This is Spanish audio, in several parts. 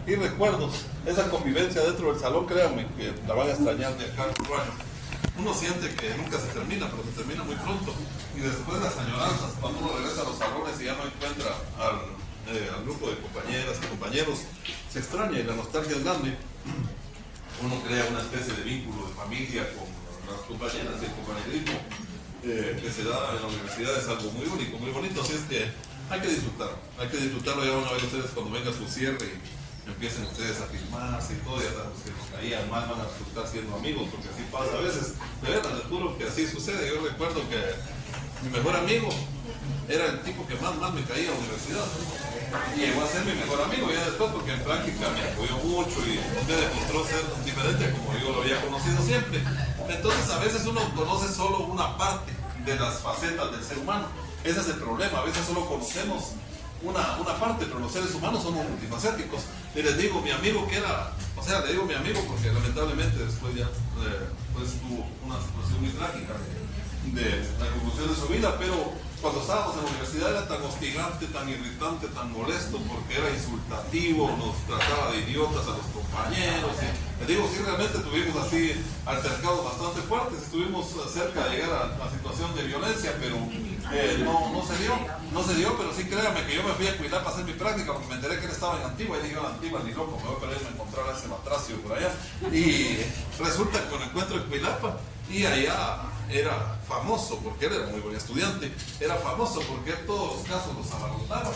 y recuerdos, esa convivencia dentro del salón, créanme que la van a extrañar de acá al uruguayo. Uno siente que nunca se termina, pero se termina muy pronto. Y después las añoranzas, cuando uno regresa a los salones y ya no encuentra al grupo de compañeras y compañeros, se extraña y la nostalgia es grande. Uno crea una especie de vínculo de familia con las compañeras y el compañerismo que se da en la universidad es algo muy único, muy bonito. Así es que hay que disfrutarlo. Ya van a ver ustedes cuando venga su cierre y empiecen ustedes a filmarse y todo, ya saben, los que nos caían mal van a resultar siendo amigos, porque así pasa a veces. De verdad, les juro que así sucede. Yo recuerdo que mi mejor amigo era el tipo que más me caía en la universidad. Y llegó a ser mi mejor amigo ya después, porque en práctica me apoyó mucho y me demostró ser diferente a como yo lo había conocido siempre. Entonces a veces uno conoce solo una parte de las facetas del ser humano. Ese es el problema, a veces solo conocemos una parte, pero los seres humanos somos multifacéticos. Y les digo, mi amigo que era, le digo mi amigo porque lamentablemente después ya pues tuvo una situación muy trágica de la conclusión de su vida, pero cuando estábamos en la universidad era tan hostigante, tan irritante, tan molesto, porque era insultativo, nos trataba de idiotas a los compañeros. Y, les digo, sí, realmente tuvimos así altercados bastante fuertes, estuvimos cerca de llegar a la situación de violencia, pero no se dio, pero sí créanme que yo me fui a cuidar para hacer mi práctica, porque me enteré que él estaba en Antigua, y dije, en Antigua, ni loco, me voy a perder de encontrar a ese matracio por allá. Y resulta que me encuentro en Cuilapa, y allá era famoso, porque él era muy buen estudiante, era famoso porque él todos los casos los abarrotaba,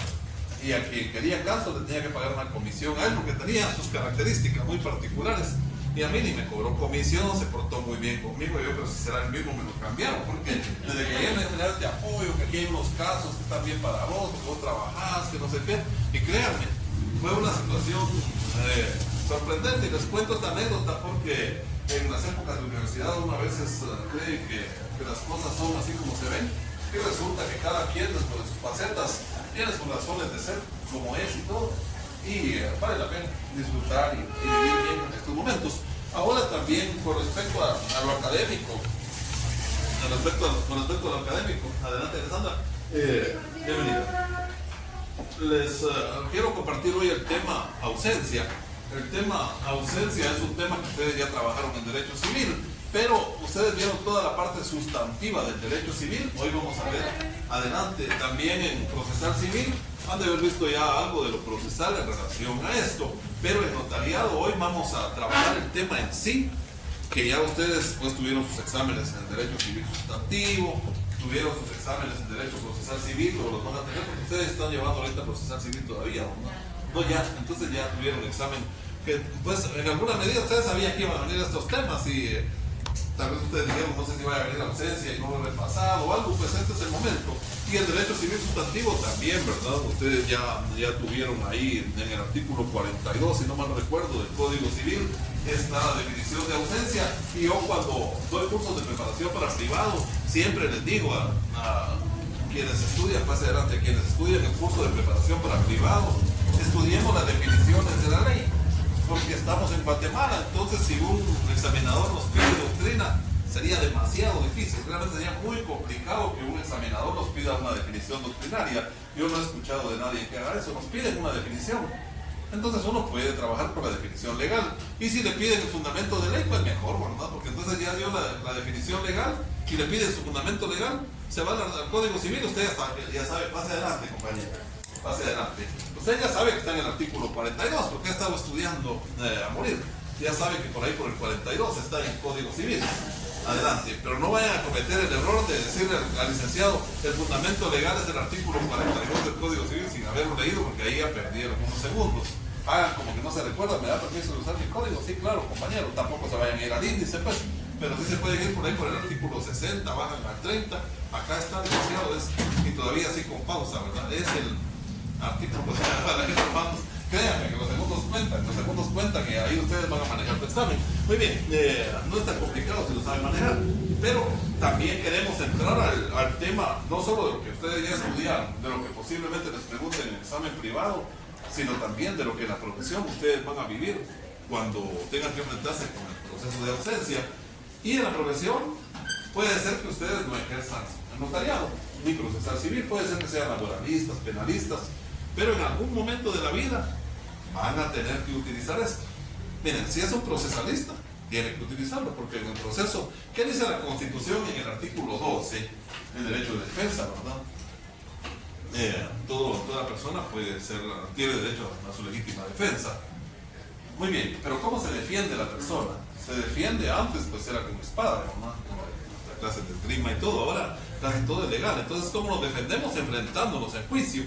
y a quien quería casos le tenía que pagar una comisión a él, porque tenía sus características muy particulares, y a mí ni me cobró comisión, se portó muy bien conmigo. Yo creo que si será el mismo me lo cambiaron, porque desde que llegué me general te apoyo, que aquí hay unos casos que están bien para vos, que vos trabajás, que no sé qué, y créanme, fue una situación sorprendente. Y les cuento esta anécdota porque en las épocas de universidad uno a veces cree que las cosas son así como se ven, y resulta que cada quien dentro de sus facetas tiene sus razones de ser como es y todo, y vale la pena disfrutar y vivir bien en estos momentos. Ahora también con respecto a lo académico, adelante Alessandra, bienvenida. Les quiero compartir hoy el tema ausencia. El tema ausencia es un tema que ustedes ya trabajaron en Derecho Civil, pero ustedes vieron toda la parte sustantiva del Derecho Civil. Hoy vamos a ver adelante también en Procesal Civil. Han de haber visto ya algo de lo procesal en relación a esto, pero en notariado hoy vamos a trabajar el tema en sí, que ya ustedes pues tuvieron sus exámenes en Derecho Civil Sustantivo, tuvieron sus exámenes en Derecho Procesal Civil, o los van a tener porque ustedes están llevando ahorita Procesal Civil todavía, ¿no? No, ya, entonces ya tuvieron examen que pues en alguna medida ustedes sabían que iban a venir estos temas y tal vez ustedes dijeron, no sé si vaya a venir la ausencia y no lo he repasado o algo, pues este es el momento. Y el derecho civil sustantivo también, ¿verdad? Ustedes ya tuvieron ahí en el artículo 42, si no mal recuerdo, del Código Civil, está la definición de ausencia. Y yo cuando doy cursos de preparación para privado, siempre les digo a quienes estudian, pase adelante, quienes estudian el curso de preparación para privado, estudiemos las definiciones de la ley, porque estamos en Guatemala. Entonces si un examinador nos pide doctrina, sería demasiado difícil, realmente sería muy complicado que un examinador nos pida una definición doctrinaria. Yo no he escuchado de nadie que haga eso, nos piden una definición. Entonces uno puede trabajar con la definición legal, y si le piden el fundamento de ley, pues mejor, ¿verdad? Porque entonces ya dio la definición legal y le piden su fundamento legal, se va al Código Civil. Usted ya sabe, pase adelante, compañero, pase adelante. Usted ya sabe que está en el artículo 42, porque ha estado estudiando a morir. Ya sabe que por ahí por el 42 está en el Código Civil. Adelante, pero no vayan a cometer el error de decirle al licenciado el fundamento legal es el artículo 42 del Código Civil sin haberlo leído, porque ahí ya perdieron unos segundos. Hagan como que no se recuerdan, ¿me da permiso de usar mi código? Sí, claro, compañero, tampoco se vayan a ir al índice, pues, pero sí se pueden ir por ahí por el artículo 60, bajan al 30, acá está licenciado, y todavía así con pausa, ¿verdad? Es el artículo, pues, para que hermanos, créanme que los segundos cuentan y ahí ustedes van a manejar tu examen. Muy bien, no es tan complicado si lo saben manejar, pero también queremos entrar al tema, no solo de lo que ustedes ya estudiaron, de lo que posiblemente les pregunten en el examen privado, sino también de lo que en la profesión ustedes van a vivir cuando tengan que enfrentarse con el proceso de ausencia. Y en la profesión puede ser que ustedes no ejerzan el notariado, ni procesal civil, puede ser que sean laboralistas, penalistas, pero en algún momento de la vida van a tener que utilizar esto. Miren, si es un procesalista, tiene que utilizarlo, porque en el proceso, ¿qué dice la Constitución en el artículo 12? El derecho de defensa, ¿verdad? Toda persona tiene derecho a su legítima defensa. Muy bien, pero ¿cómo se defiende la persona? Se defiende antes, pues era con espada, ¿no? La clase de esgrima y todo, ahora casi todo es legal. Entonces, ¿cómo nos defendemos? Enfrentándonos en juicio.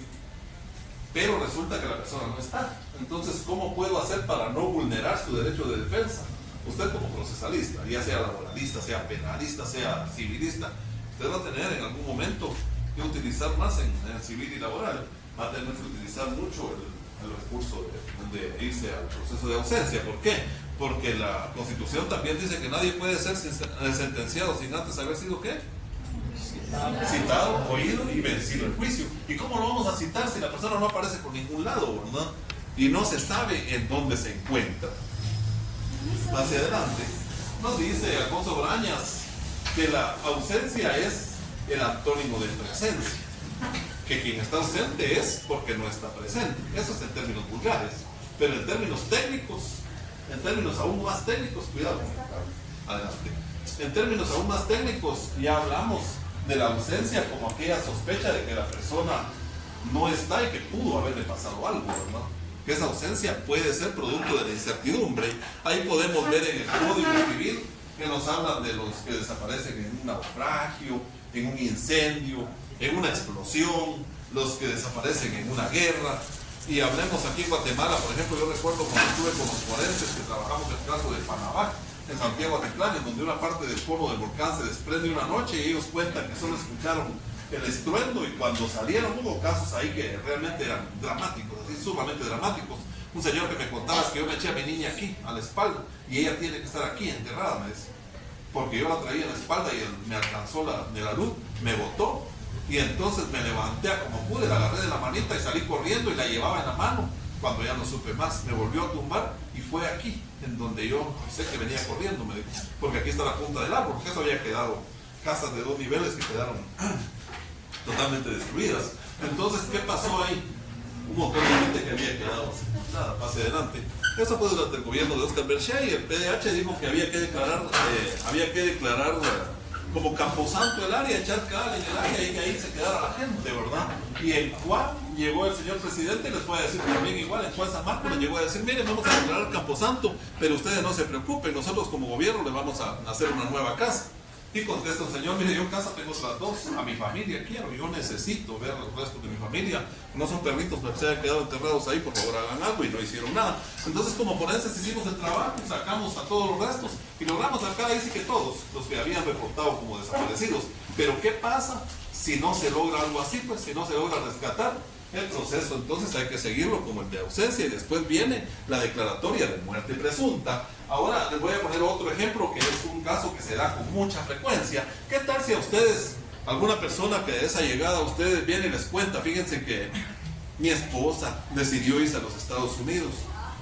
Pero resulta que la persona no está. Entonces, ¿cómo puedo hacer para no vulnerar su derecho de defensa? Usted como procesalista, ya sea laboralista, sea penalista, sea civilista, usted va a tener en algún momento que utilizar más en civil y laboral. Va a tener que utilizar mucho el recurso de irse al proceso de ausencia. ¿Por qué? Porque la Constitución también dice que nadie puede ser sentenciado sin antes haber sido ¿qué? Citado, oído y vencido en juicio. ¿Y cómo lo vamos a citar si la persona no aparece por ningún lado, verdad? Y no se sabe en dónde se encuentra. Hacia adelante, nos dice Alfonso Brañas que la ausencia es el antónimo de presencia, que quien está ausente es porque no está presente. Eso es en términos vulgares, pero en términos técnicos, en términos aún más técnicos, cuidado, adelante. En términos aún más técnicos, ya hablamos de la ausencia como aquella sospecha de que la persona no está y que pudo haberle pasado algo, ¿verdad? Que esa ausencia puede ser producto de la incertidumbre. Ahí podemos ver en el Código Civil que nos hablan de los que desaparecen en un naufragio, en un incendio, en una explosión, los que desaparecen en una guerra. Y hablemos aquí en Guatemala, por ejemplo, yo recuerdo cuando estuve con los forenses que trabajamos el caso de Panamá, en Santiago Atitlán, en donde una parte del cono del volcán se desprende una noche y ellos cuentan que solo escucharon el estruendo, y cuando salieron hubo casos ahí que realmente eran dramáticos, así sumamente dramáticos. Un señor que me contaba es que yo me eché a mi niña aquí, a la espalda, y ella tiene que estar aquí enterrada, me dice, porque yo la traía en la espalda y él me alcanzó de la luz, me botó, y entonces me levanté a como pude, la agarré de la manita y salí corriendo y la llevaba en la mano. Cuando ya no supe más, me volvió a tumbar y fue aquí, en donde yo sé que venía corriendo, me dijo, porque aquí está la punta del árbol, porque eso había quedado, casas de 2 niveles que quedaron totalmente destruidas. Entonces, ¿qué pasó ahí? Un montón de gente que había quedado nada, pase adelante. Eso fue durante el gobierno de Oscar Berchea, y el PDH dijo que había que declarar como camposanto el área, echar cal en el área y que ahí se quedara la gente, ¿verdad? Y en Juan llegó el señor presidente y les fue a decir también igual, en Juan San Marcos les llegó a decir, miren, vamos a declarar camposanto, pero ustedes no se preocupen, nosotros como gobierno les vamos a hacer una nueva casa. Y contesta el señor, mire, yo en casa tengo otras 2, a mi familia quiero, yo necesito ver los restos de mi familia, no son perritos que se hayan quedado enterrados ahí, por favor hagan algo, y no hicieron nada. Entonces, como forenses hicimos el trabajo, sacamos a todos los restos y logramos sacar ahí sí que todos los que habían reportado como desaparecidos. Pero ¿qué pasa si no se logra algo así? Pues si no se logra rescatar el proceso, entonces hay que seguirlo como el de ausencia, y después viene la declaratoria de muerte presunta. Ahora les voy a poner otro ejemplo que es un caso que se da con mucha frecuencia. ¿Qué tal si a ustedes, alguna persona que es allegada a ustedes viene y les cuenta, fíjense que mi esposa decidió irse a los Estados Unidos,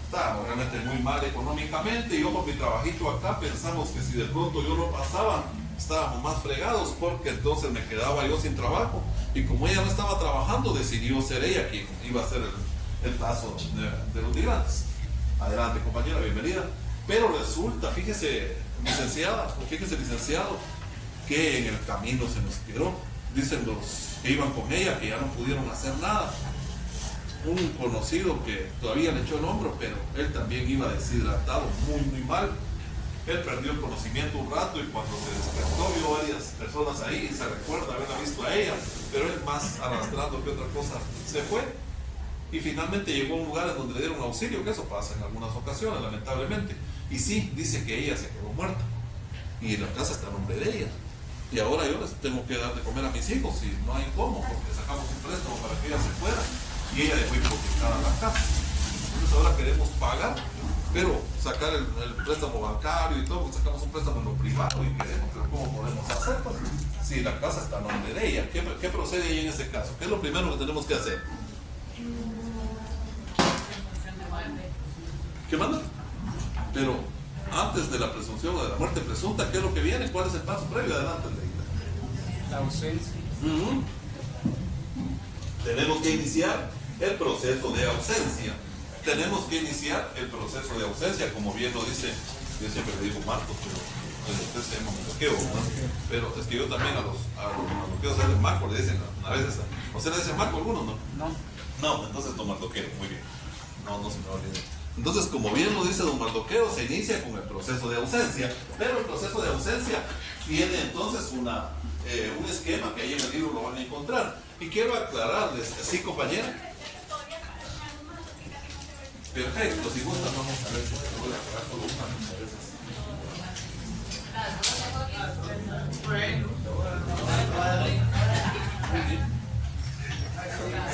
estábamos realmente muy mal económicamente, y yo por mi trabajito acá pensamos que si de pronto yo no pasaba, estábamos más fregados, porque entonces me quedaba yo sin trabajo, y como ella no estaba trabajando, decidió ser ella quien iba a hacer el paso de los migrantes. Adelante, compañera, bienvenida. Pero resulta, fíjese, licenciada, o fíjese, licenciado, que en el camino se nos quedó, dicen los que iban con ella, que ya no pudieron hacer nada. Un conocido que todavía le echó el hombro, pero él también iba deshidratado, muy mal. Él perdió el conocimiento un rato, y cuando se despertó vio varias personas ahí y se recuerda haberla visto a ella, pero él más arrastrando que otra cosa se fue, y finalmente llegó a un lugar en donde le dieron auxilio, que eso pasa en algunas ocasiones, lamentablemente. Y sí, dice que ella se quedó muerta y la casa está a nombre de ella, y ahora yo les tengo que dar de comer a mis hijos y no hay cómo, porque sacamos un préstamo para que ella se fuera y ella dejó hipotecada la casa. Entonces ahora queremos pagar, pero sacar el préstamo bancario y todo, porque sacamos un préstamo en lo privado y queremos, pero ¿cómo podemos hacer? Pues, si la casa está a nombre de ella, ¿qué procede ahí en ese caso? ¿Qué es lo primero que tenemos que hacer? ¿Qué manda? Pero antes de la presunción o de la muerte presunta, ¿qué es lo que viene? ¿Cuál es el paso previo? Adelante, Leita. La ausencia. Tenemos que iniciar el proceso de ausencia. tenemos que iniciar el proceso de ausencia, como bien lo dice, yo siempre le digo Marcos, pero usted se llama Mardoqueo, ¿no? Pero es que yo también a los mardoqueos de Marcos le dicen a veces, ¿usted le dice Marco a algunos, no? No, entonces don Mardoqueo, muy bien. No se me olvide. Entonces, como bien lo dice don Mardoqueo, se inicia con el proceso de ausencia, pero el proceso de ausencia tiene entonces un esquema que ahí en el libro lo van a encontrar. Y quiero aclararles, ¿sí, compañera? Perfecto, si gustan vamos a ver si se puede aclarar por una veces.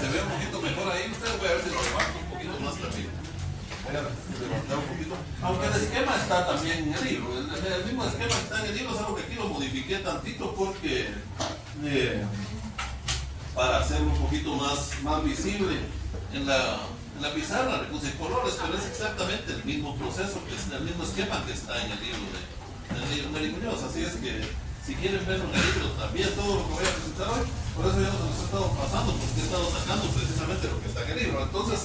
Se ve un poquito mejor ahí, ustedes voy a ver si lo levanto un poquito más también. Voy a levantar un poquito. Aunque el esquema está también en el libro, el mismo esquema está en el libro, solo que aquí lo modifiqué tantito porque para hacerlo un poquito más visible en la pizarra le puse colores, pero es exactamente el mismo proceso, que es el mismo esquema que está en el libro de Muñoz. Así es que si quieren verlo en el libro también, todo lo que voy a presentar hoy, por eso ya nos he estado pasando, porque he estado sacando precisamente lo que está en el libro. Entonces,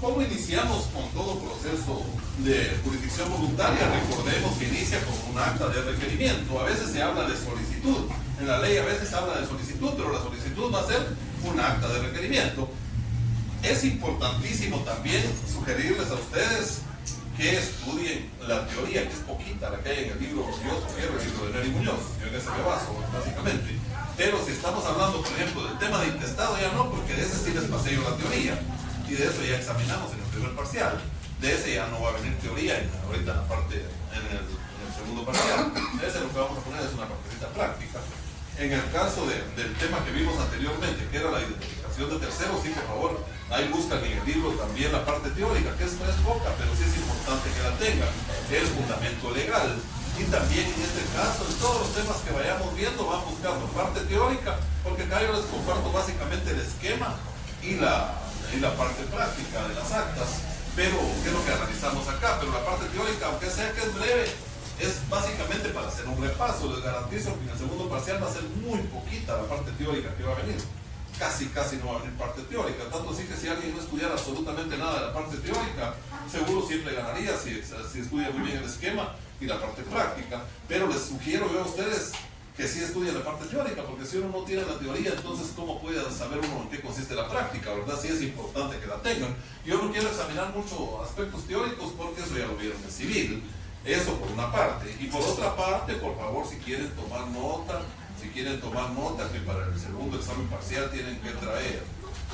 ¿cómo iniciamos con todo proceso de jurisdicción voluntaria? Recordemos que inicia con un acta de requerimiento. A veces se habla de solicitud. En la ley a veces se habla de solicitud, pero la solicitud va a ser un acta de requerimiento. Es importantísimo también sugerirles a ustedes que estudien la teoría, que es poquita la que hay en el libro. Yo sugiero el libro de Nery Muñoz, yo en ese me baso, básicamente. Pero si estamos hablando, por ejemplo, del tema de intestado, ya no, porque de ese sí les pasé yo la teoría. Y de eso ya examinamos en el primer parcial. De ese ya no va a venir teoría ahorita en la parte, en el segundo parcial. De ese lo que vamos a poner es una partecita práctica. En el caso del tema que vimos anteriormente, que era la identificación de terceros, sí, por favor, ahí buscan en el libro también la parte teórica, que es poca, pero sí es importante que la tengan. El fundamento legal. Y también en este caso, en todos los temas que vayamos viendo, van buscando parte teórica, porque acá yo les comparto básicamente el esquema y la parte práctica de las actas, pero ¿qué es lo que analizamos acá? Pero la parte teórica, aunque sea que es breve, es básicamente para hacer un repaso. Les garantizo que en el segundo parcial va a ser muy poquita la parte teórica que va a venir. Casi no va a venir parte teórica, tanto así que si alguien no estudiara absolutamente nada de la parte teórica, seguro siempre ganaría si estudia muy bien el esquema y la parte práctica. Pero les sugiero yo a ustedes que sí estudien la parte teórica, porque si uno no tiene la teoría, entonces ¿cómo puede saber uno en qué consiste la práctica? ¿Verdad? Sí es importante que la tengan. Yo no quiero examinar mucho aspectos teóricos porque eso ya lo vieron en civil. Eso por una parte. Y por otra parte, por favor, si quieren tomar nota, que para el segundo examen parcial tienen que traer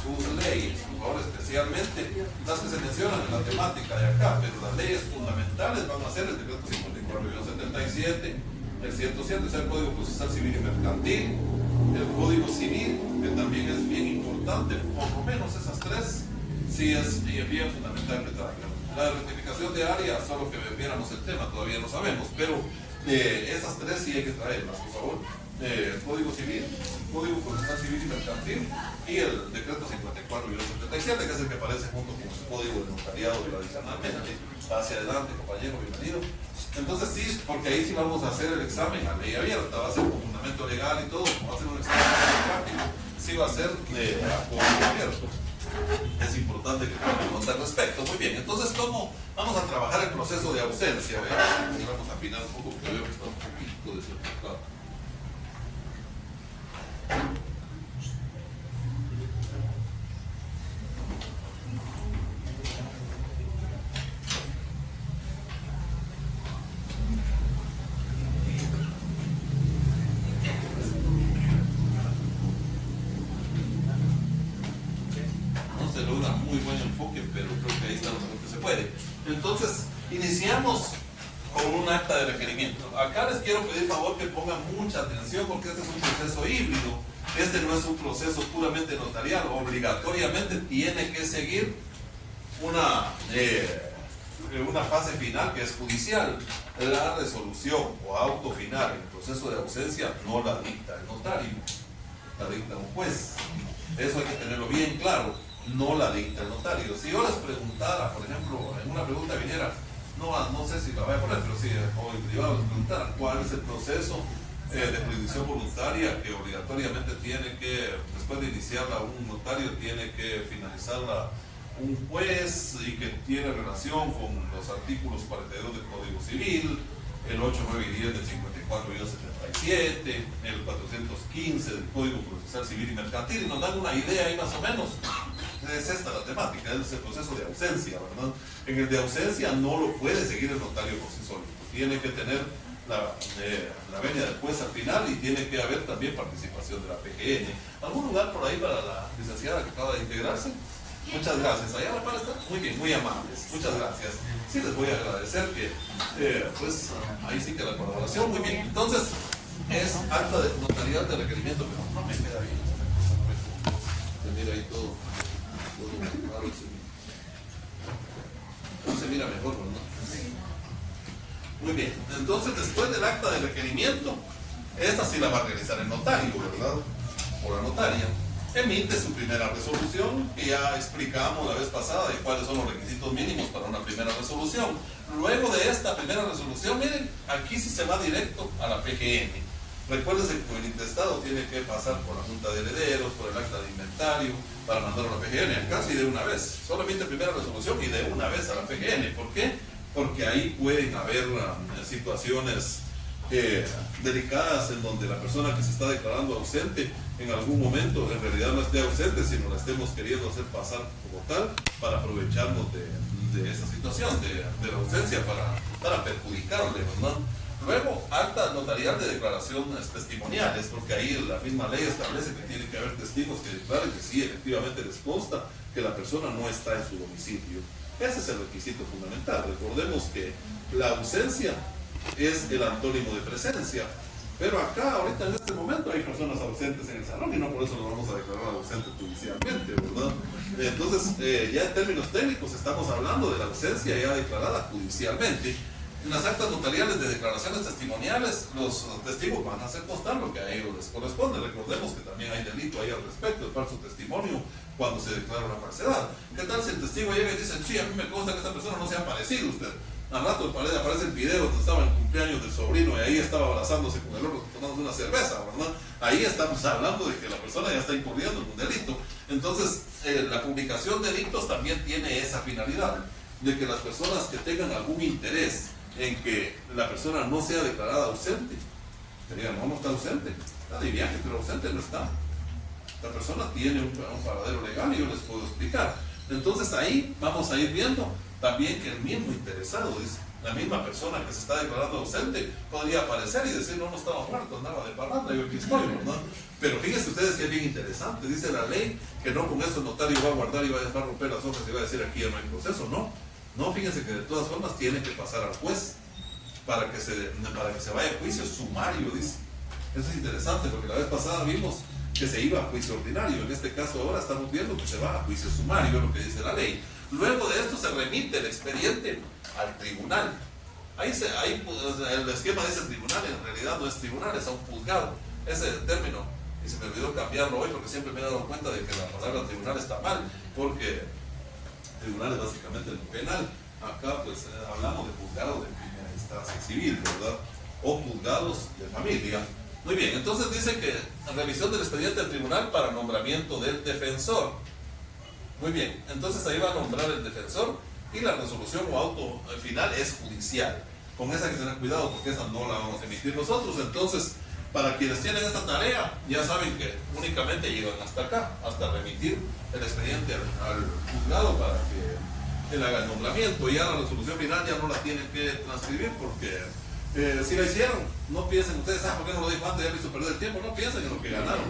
sus leyes, por favor, especialmente las que se mencionan en la temática de acá, pero las leyes fundamentales van a ser el decreto 54-77, el 107, es el Código Procesal Civil y Mercantil, el Código Civil, que también es bien importante, por lo menos esas tres, sí es bien fundamental que traigan. La rectificación de área, solo que viéramos el tema, todavía no sabemos, pero esas tres sí hay que traerlas, por favor. El Código Civil, Código Procesal Civil y Mercantil y el Decreto 54 y el 77, que es el que aparece junto con el Código de Notariado tradicionalmente. Hacia adelante, compañero, bienvenido. Entonces sí, porque ahí sí vamos a hacer el examen a ley abierta, va a ser con fundamento legal y todo, va a ser un examen práctico, sí va a ser a código abierto. Es importante que tomen nota al respecto. Muy bien, entonces ¿cómo vamos a trabajar el proceso de ausencia? Vamos a afinar un poco porque veo que está un poquito desenfocado. No se logra muy buen enfoque, pero creo que ahí está lo mejor que se puede. Entonces, iniciamos con un acta de requerimiento. Acá les quiero pedir favor que pongan mucha atención porque este es un proceso híbrido. Este no es un proceso puramente notarial. Obligatoriamente tiene que seguir una fase final que es judicial. La resolución o auto final en el proceso de ausencia no la dicta el notario, la dicta un juez. Eso hay que tenerlo bien claro. No la dicta el notario. Si yo les preguntara, por ejemplo, en una pregunta viniera, no sé si la voy a poner, pero sí, o en privado les preguntaran cuál es el proceso de jurisdicción voluntaria que obligatoriamente tiene que, después de iniciarla un notario, tiene que finalizarla un juez y que tiene relación con los artículos 42 del Código Civil, el 8, 9 y 10 del 54 y el 77, el 415 del Código Procesal Civil y Mercantil, y nos dan una idea ahí más o menos. Es esta la temática, es el proceso de ausencia, ¿verdad? En el de ausencia no lo puede seguir el notario por sí solo, tiene que tener la venia del juez al final y tiene que haber también participación de la PGN. ¿Algún lugar por ahí para la licenciada que acaba de integrarse? Muchas gracias. Allá la par está muy bien, muy amables. Muchas gracias. Sí, les voy a agradecer que, pues, ahí sí que la colaboración. Muy bien. Entonces, es acta de notarial de requerimiento, pero no me queda bien. Se mira ahí todo raro. Se mira mejor, ¿no? Muy bien. Entonces, después del acta de requerimiento, esta sí la va a realizar el notario, ¿verdad? O la notaria. Emite su primera resolución, que ya explicamos la vez pasada de cuáles son los requisitos mínimos para una primera resolución. Luego de esta primera resolución, miren, aquí sí se va directo a la PGN. Recuérdense que el intestado tiene que pasar por la Junta de Herederos, por el acta de inventario, para mandarlo a la PGN, casi de una vez. Solamente primera resolución y de una vez a la PGN. ¿Por qué? Porque ahí pueden haber situaciones delicadas en donde la persona que se está declarando ausente en algún momento en realidad no esté ausente, sino la estemos queriendo hacer pasar como tal para aprovecharnos de esa situación, de la ausencia para perjudicarle, ¿verdad? Luego, acta notarial de declaraciones testimoniales, porque ahí la misma ley establece que tiene que haber testigos que declaren que sí, efectivamente les consta que la persona no está en su domicilio. Ese es el requisito fundamental. Recordemos que la ausencia es el antónimo de presencia, pero acá, ahorita en este momento, hay personas ausentes en el salón y no por eso lo vamos a declarar ausente judicialmente, ¿verdad? Entonces, ya en términos técnicos estamos hablando de la ausencia ya declarada judicialmente. En las actas notariales de declaraciones testimoniales, los testigos van a hacer constar lo que a ellos les corresponde. Recordemos que también hay delito ahí al respecto, el falso testimonio, cuando se declara una falsedad. ¿Qué tal si el testigo llega y dice, sí, a mí me consta que esta persona no se ha aparecido usted? Al rato aparece el video donde estaba en el cumpleaños del sobrino y ahí estaba abrazándose con el otro tomando una cerveza, ¿verdad? Ahí estamos hablando de que la persona ya está incurriendo en un delito. Entonces, la publicación de delitos también tiene esa finalidad, de que las personas que tengan algún interés en que la persona no sea declarada ausente, que digan, no está ausente, está de viaje, pero ausente no está. La persona tiene un paradero legal y yo les puedo explicar. Entonces ahí vamos a ir viendo también que el mismo interesado, dice, la misma persona que se está declarando ausente, podría aparecer y decir, no estaba muerto, andaba de parranda, yo aquí estoy, ¿verdad? Pero fíjense ustedes que es bien interesante, dice la ley, que no con eso el notario va a guardar y va a dejar romper las hojas y va a decir, aquí ya no hay proceso, no, fíjense que de todas formas tiene que pasar al juez para que se vaya a juicio sumario, dice. Eso es interesante porque la vez pasada vimos que se iba a juicio ordinario, en este caso ahora estamos viendo que se va a juicio sumario, es lo que dice la ley. Luego de esto se remite el expediente al tribunal. Ahí pues, el esquema dice tribunal, en realidad no es tribunal, es a un juzgado. Ese término, y se me olvidó cambiarlo hoy porque siempre me he dado cuenta de que la palabra tribunal está mal, porque tribunal es básicamente lo penal. Acá pues hablamos de juzgado de primera instancia civil, ¿verdad? O juzgados de familia. Muy bien, entonces dice que revisión del expediente del tribunal para nombramiento del defensor. Muy bien, entonces ahí va a nombrar el defensor y la resolución o auto final es judicial. Con esa hay que tener cuidado porque esa no la vamos a emitir nosotros. Entonces, para quienes tienen esta tarea, ya saben que únicamente llegan hasta acá, hasta remitir el expediente al juzgado para que él haga el nombramiento. Ya la resolución final ya no la tienen que transcribir porque si la hicieron, no piensen ustedes, ¿por qué no lo dijo antes? Ya me hizo perder el tiempo. No piensen en lo que ganaron.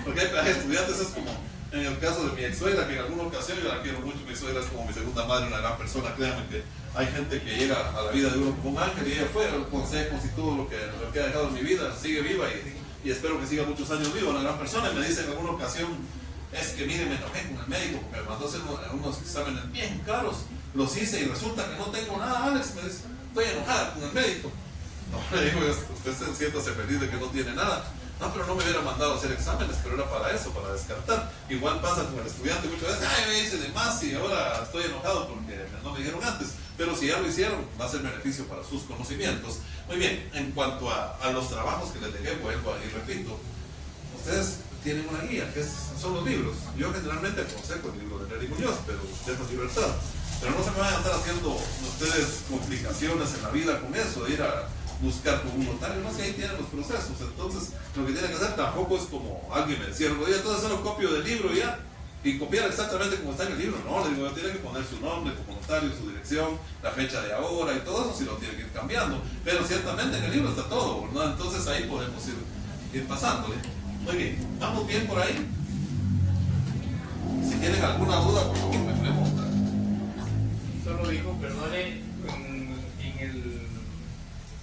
Porque hay estudiantes, es como en el caso de mi ex suegra, que en alguna ocasión yo la quiero mucho, mi suegra es como mi segunda madre, una gran persona. Créanme que hay gente que llega a la vida de uno como un ángel y ella fue consejos y todo lo que ha dejado en mi vida, sigue viva y espero que siga muchos años viva, una gran persona. Y me dice en alguna ocasión, es que mire, me enojé con el médico porque me mandó a hacer unos exámenes bien caros, los hice y resulta que no tengo nada. Alex, me dice, estoy enojada con el médico. No, le digo, usted siéntase feliz de que no tiene nada. No, pero no me hubiera mandado a hacer exámenes, pero era para eso, para descartar. Igual pasa con el estudiante muchas veces, me hice de más y ahora estoy enojado porque no me dijeron antes. Pero si ya lo hicieron, va a ser beneficio para sus conocimientos. Muy bien, en cuanto a los trabajos que les dejé, vuelvo y repito, ustedes tienen una guía, que son los libros. Yo generalmente aconsejo el libro de Nery Muñoz, pero tengo libertad. Pero no se me vayan a estar haciendo ustedes complicaciones en la vida con eso, de ir a buscar con un notario, no sé, ahí tienen los procesos. Entonces, lo que tienen que hacer tampoco es como alguien me decía, entonces solo copio del libro ya, y copiar exactamente como está en el libro. No, le digo, tiene que poner su nombre como notario, su dirección, la fecha de ahora y todo eso, si lo tiene que ir cambiando. Pero ciertamente en el libro está todo, ¿verdad? Entonces ahí podemos ir pasándole. Muy bien, ¿vamos bien por ahí? Si tienen alguna duda, por favor me preguntan. Solo dijo, perdone,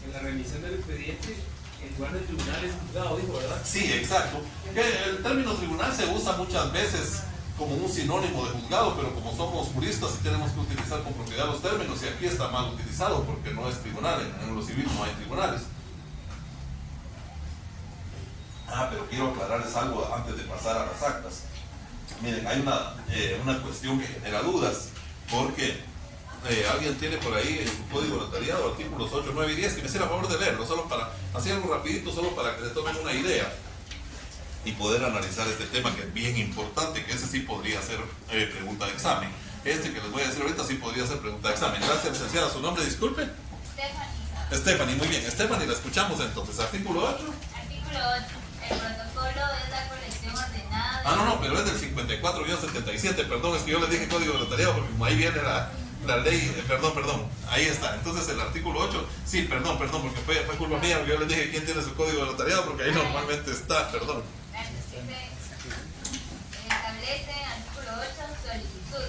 en la revisión del expediente, en lugar de tribunal es juzgado, dijo, ¿verdad? Sí, exacto. El término tribunal se usa muchas veces como un sinónimo de juzgado, pero como somos juristas y tenemos que utilizar con propiedad los términos, y aquí está mal utilizado porque no es tribunal, en lo civil no hay tribunales. Pero quiero aclararles algo antes de pasar a las actas. Miren, hay una cuestión que genera dudas, porque alguien tiene por ahí en su código notariado artículos 8, 9 y 10, que me hiciera favor de leerlo, solo para hacer algo rapidito, solo para que se tomen una idea y poder analizar este tema que es bien importante, que ese sí podría ser pregunta de examen. Este que les voy a decir ahorita sí podría ser pregunta de examen. Gracias, licenciada. ¿Su nombre, disculpe? Stephanie, muy bien. Stephanie, la escuchamos entonces. Artículo 8. Artículo 8. El protocolo es la colección ordenada de... No, pero es del 54-77, perdón, es que yo les dije código de notariado porque como ahí viene la ley, perdón, ahí está. Entonces el artículo 8, sí, perdón, porque fue culpa mía, porque yo les dije quién tiene su código de notariado, porque ahí normalmente está, perdón. Establece artículo 8 solicitud.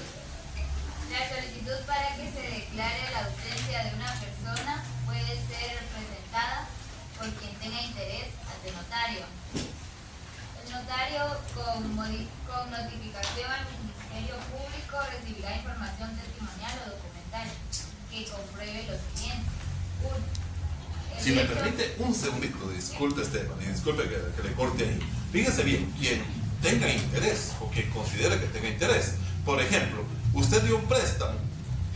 La solicitud para que se declare la ausencia de una persona puede ser presentada por quien tenga interés ante notario. El notario con notificación al Ministerio Público recibirá información testimonial o documental que compruebe lo siguiente. 1. Si me permite un segundito, disculpe Stephanie, disculpe que le corte ahí. Fíjese bien, quien tenga interés o quien considere que tenga interés. Por ejemplo, usted dio un préstamo,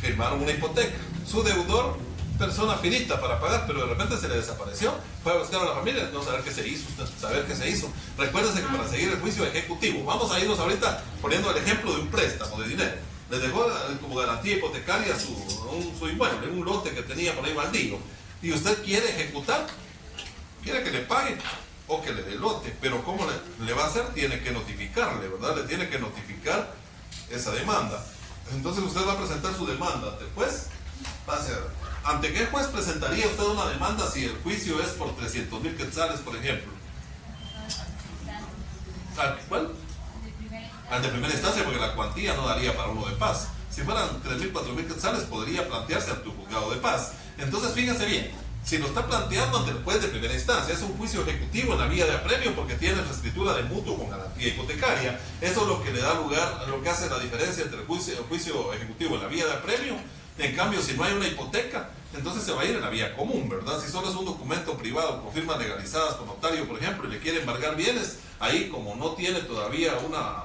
firmaron una hipoteca, su deudor, persona finita para pagar, pero de repente se le desapareció, fue a buscar a la familia, no saber qué se hizo, saber qué se hizo. Recuérdense que para seguir el juicio ejecutivo, vamos a irnos ahorita poniendo el ejemplo de un préstamo de dinero. Le dejó como garantía hipotecaria su inmueble, un lote que tenía por ahí baldío, y usted quiere ejecutar, quiere que le pague o que le dé lote, pero ¿cómo le va a hacer? Tiene que notificarle, ¿verdad? Le tiene que notificar esa demanda. Entonces usted va a presentar su demanda. Después, ¿ante qué juez presentaría usted una demanda si el juicio es por 300,000 quetzales, por ejemplo? ¿Cuál? Al de primera instancia, porque la cuantía no daría para uno de paz. Si fueran 3,000, 4,000 quetzales, podría plantearse ante un juzgado de paz. Entonces, fíjense bien, si lo está planteando ante el juez de primera instancia, es un juicio ejecutivo en la vía de apremio porque tiene la escritura de mutuo con garantía hipotecaria. Eso es lo que le da lugar, lo que hace la diferencia entre el juicio ejecutivo en la vía de apremio. En cambio, si no hay una hipoteca, entonces se va a ir en la vía común, ¿verdad? Si solo es un documento privado con firmas legalizadas con notario, por ejemplo, y le quiere embargar bienes, ahí como no tiene todavía una...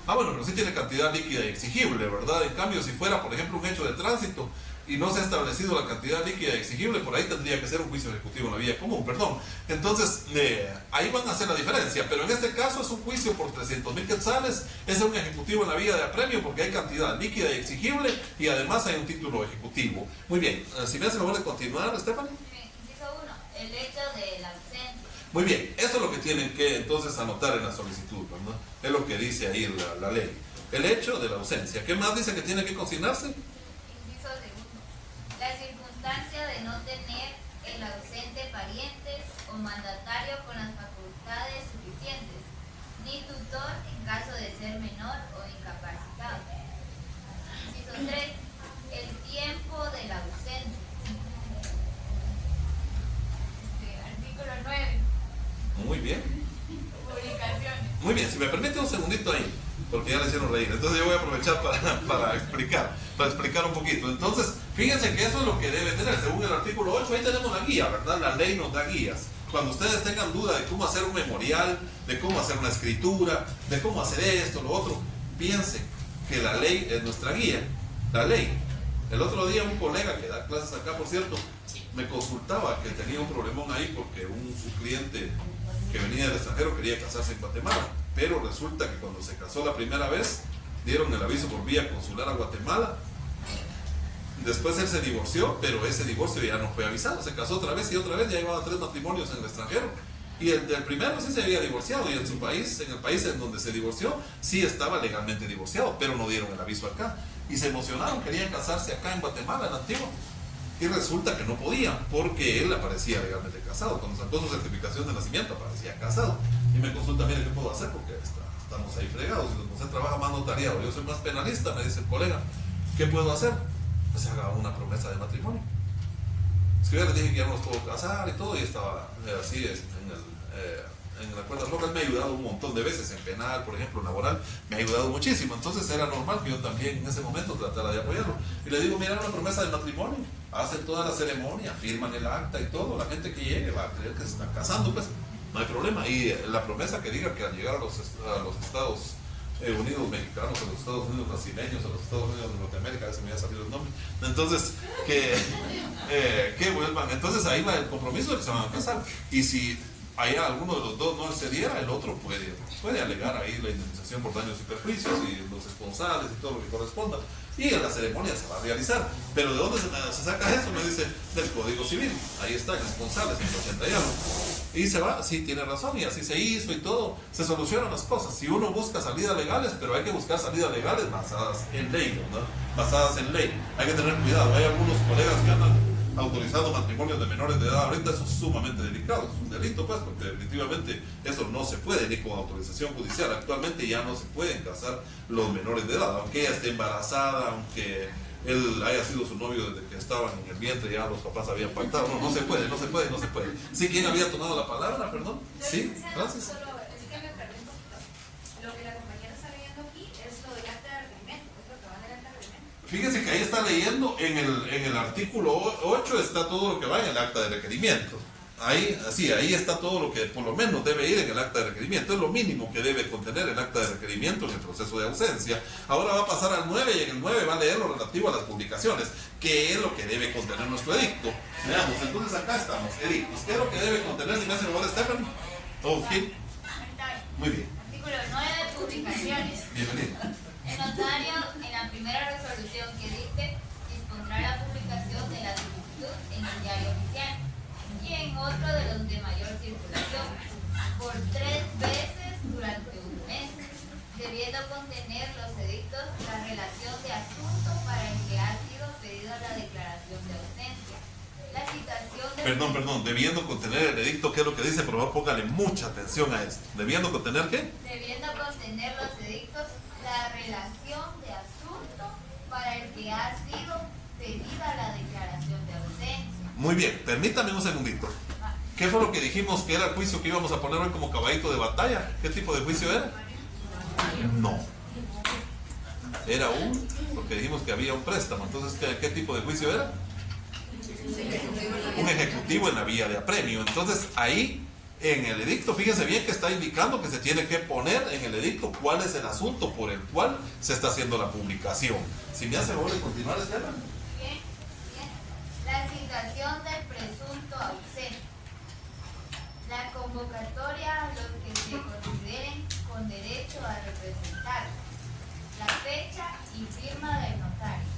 pero sí tiene cantidad líquida y exigible, ¿verdad? En cambio, si fuera, por ejemplo, un hecho de tránsito y no se ha establecido la cantidad líquida y exigible, por ahí tendría que ser un juicio ejecutivo en la vía común, perdón. Entonces, ahí van a hacer la diferencia, pero en este caso es un juicio por 300,000 quetzales, es un ejecutivo en la vía de apremio porque hay cantidad líquida y exigible y además hay un título ejecutivo. Muy bien, si me hace favor de continuar, Stephanie. Inciso 1. El hecho de la ausencia. Muy bien, eso es lo que tienen que entonces anotar en la solicitud, ¿verdad? Es lo que dice ahí la ley. El hecho de la ausencia. ¿Qué más dice que tiene que consignarse? Inciso 2. La circunstancia de no tener el ausente parientes o mandatario con las facultades suficientes, ni tutor en caso de ser menor o incapacitado. Inciso 3. El tiempo de la ausencia. Artículo 9. Muy bien. Publicaciones. Muy bien, si me permite un segundito ahí, porque ya le hicieron reír. Entonces yo voy a aprovechar para explicar un poquito. Entonces, fíjense que eso es lo que debe tener, según el artículo 8, ahí tenemos la guía, ¿verdad? La ley nos da guías. Cuando ustedes tengan duda de cómo hacer un memorial, de cómo hacer una escritura, de cómo hacer esto, lo otro, piensen que la ley es nuestra guía. La ley. El otro día un colega que da clases acá, por cierto, me consultaba que tenía un problemón ahí porque su cliente que venía del extranjero quería casarse en Guatemala, pero resulta que cuando se casó la primera vez, dieron el aviso por vía consular a Guatemala. Después él se divorció, pero ese divorcio ya no fue avisado, se casó otra vez y otra vez, ya llevaba 3 matrimonios en el extranjero. Y el del primero sí se había divorciado, y en su país, en el país en donde se divorció, sí estaba legalmente divorciado, pero no dieron el aviso acá. Y se emocionaron, querían casarse acá en Guatemala, en Antigua. Y resulta que no podían, porque él aparecía legalmente casado. Cuando sacó su certificación de nacimiento, aparecía casado. Y me consulta, mire, ¿qué puedo hacer? Porque estamos ahí fregados. Y usted trabaja más notariado, yo soy más penalista, me dice el colega. ¿Qué puedo hacer? Pues haga una promesa de matrimonio. Es que yo le dije que ya no los puedo casar y todo, y estaba así en la cuerda floja. Él me ha ayudado un montón de veces en penal, por ejemplo, en laboral, me ha ayudado muchísimo. Entonces era normal que yo también en ese momento tratara de apoyarlo. Y le digo, mira, una promesa de matrimonio, hacen toda la ceremonia, firman el acta y todo, la gente que llegue va a creer que se están casando, pues no hay problema. Y la promesa que diga que al llegar a los Estados Unidos mexicanos, a los Estados Unidos brasileños, a los Estados Unidos de Norteamérica, a veces me había salido el nombre, entonces que vuelvan. Entonces ahí va el compromiso de que se van a casar. Y si ahí alguno de los dos no accediera, el otro puede alegar ahí la indemnización por daños y perjuicios y los esponsales y todo lo que corresponda. Y en la ceremonia se va a realizar. Pero ¿de dónde se saca eso? Me dice, del Código Civil. Ahí está, en esponsales, en el 80 y algo. Y se va, sí, tiene razón, y así se hizo y todo. Se solucionan las cosas. Si uno busca salidas legales, pero hay que buscar salidas legales basadas en ley, ¿no? Basadas en ley. Hay que tener cuidado. Hay algunos colegas que andan autorizando matrimonios de menores de edad. Ahorita eso es sumamente delicado, es un delito, pues, porque definitivamente eso no se puede, ni con autorización judicial. Actualmente ya no se pueden casar los menores de edad, aunque ella esté embarazada, aunque él haya sido su novio desde que estaban en el vientre, ya los papás habían pactado. No se puede. ¿Sí? ¿Quién había tomado la palabra? Perdón. ¿Sí? Francis. Solo es que me perdí un poquito. Lo que la compañera está leyendo aquí es lo del acta de requerimiento, es lo que va en el acta de requerimiento. Fíjense que ahí está leyendo, en el artículo 8 está todo lo que va en el acta de requerimiento. Ahí está todo lo que por lo menos debe ir en el acta de requerimiento. Es lo mínimo que debe contener el acta de requerimiento en el proceso de ausencia. Ahora va a pasar al 9 y en el 9 va a leer lo relativo a las publicaciones, que es lo que debe contener nuestro edicto. Veamos, entonces acá estamos, edictos. ¿Qué es lo que debe contener, si me hace favor, Stephanie? Ok. Muy bien. Artículo 9, publicaciones. Bienvenido. El notario, en la primera resolución que dicte, dispondrá la publicación de la solicitud en el diario oficial y en otro de los de mayor circulación por 3 veces durante un mes, debiendo contener los edictos la relación de asunto para el que ha sido pedida la declaración de ausencia. La citación de... Perdón, debiendo contener el edicto, ¿qué es lo que dice? Por favor, póngale mucha atención a esto. ¿Debiendo contener qué? Debiendo contener los edictos la relación de asunto para el que ha sido pedida la declaración de ausencia. Muy bien, permítame un segundito. ¿Qué fue lo que dijimos que era el juicio que íbamos a poner hoy como caballito de batalla? ¿Qué tipo de juicio era? No. Era porque dijimos que había un préstamo. Entonces, ¿qué tipo de juicio era? Un ejecutivo en la vía de apremio. Entonces, ahí en el edicto, fíjense bien que está indicando que se tiene que poner en el edicto cuál es el asunto por el cual se está haciendo la publicación. Si me hace favor de continuar, Esteban. Bien. La citación del presunto ausente. La convocatoria a los que se consideren con derecho a representar. La fecha y firma del notario.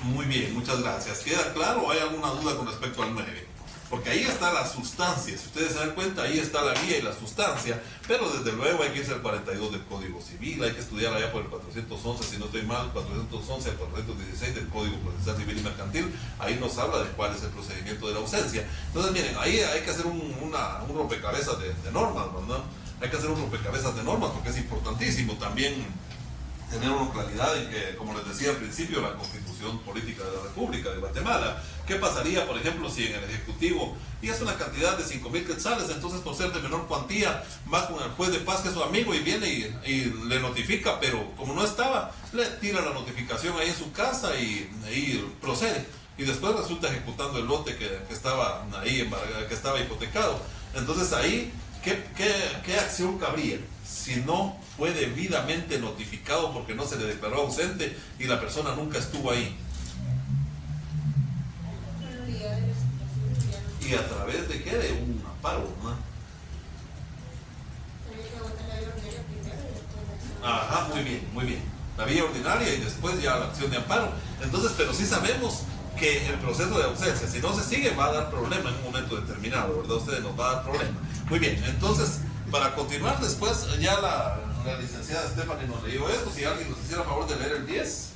Muy bien, muchas gracias. ¿Queda claro o hay alguna duda con respecto al 9? Porque ahí está la sustancia, si ustedes se dan cuenta, ahí está la vía y la sustancia, pero desde luego hay que irse al 42 del Código Civil, hay que estudiar allá por el 411, si no estoy mal, 411 al 416 del Código Procesal Civil y Mercantil, ahí nos habla de cuál es el procedimiento de la ausencia. Entonces miren, ahí hay que hacer un rompecabezas de normas, ¿verdad? Hay que hacer un rompecabezas de normas porque es importantísimo también tener una claridad en que, como les decía al principio, la Constitución Política de la República de Guatemala. ¿Qué pasaría, por ejemplo, si en el Ejecutivo, y es una cantidad de 5,000 quetzales, entonces por ser de menor cuantía, va con el juez de paz que es su amigo y viene y le notifica, pero como no estaba, le tira la notificación ahí en su casa y procede. Y después resulta ejecutando el lote que estaba ahí, que estaba hipotecado. Entonces ahí, ¿qué acción cabría? Si no fue debidamente notificado porque no se le declaró ausente y la persona nunca estuvo ahí. ¿Y a través de qué? De un amparo, ¿no? muy bien, muy bien. La vía ordinaria y después ya la acción de amparo. Entonces, pero sí sabemos que el proceso de ausencia, si no se sigue, va a dar problema en un momento determinado, ¿verdad? Ustedes nos va a dar problema. Muy bien, entonces, para continuar después, ya la licenciada Stephanie nos leyó esto. Si alguien nos hiciera favor de leer el 10.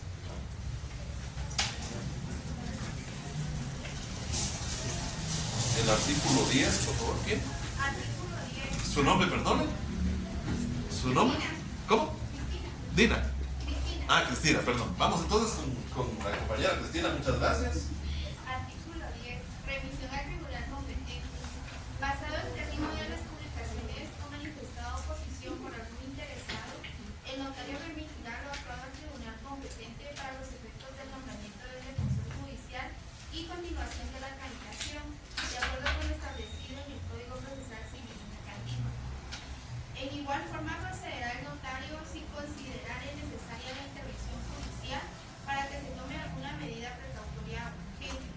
El artículo 10, por favor, ¿quién? Artículo 10. ¿Su nombre, perdone? ¿Su nombre? ¿Cómo? Cristina. Dina. Cristina. Ah, Cristina, perdón. Vamos entonces con la compañera Cristina, muchas gracias. Artículo 10. Remisión al tribunal competente. Basado en término de las publicaciones o manifestado oposición por algún interesado, el notario remitirá lo aprobado al tribunal competente para los efectos del nombramiento del defensor judicial y continuación de la tramitación, de acuerdo con lo establecido en el Código Procesal Civil Mercantil. En igual forma procederá el notario si considerare necesaria la intervención judicial para que se tome alguna medida precautoria urgente.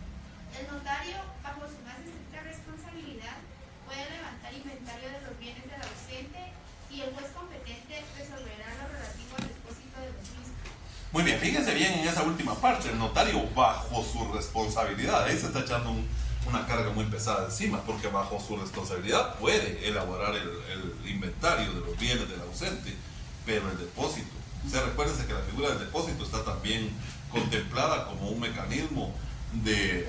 El notario, bajo su más estricta responsabilidad, puede levantar inventario de los bienes del ausente y el juez competente resolverá lo relativo al depósito de los mismos. Muy bien, fíjense bien en esa última parte, el notario bajo su responsabilidad, ahí se está echando una carga muy pesada encima, porque bajo su responsabilidad puede elaborar el inventario de los bienes del ausente, pero el depósito, o sea, recuérdense que la figura del depósito está también contemplada como un mecanismo de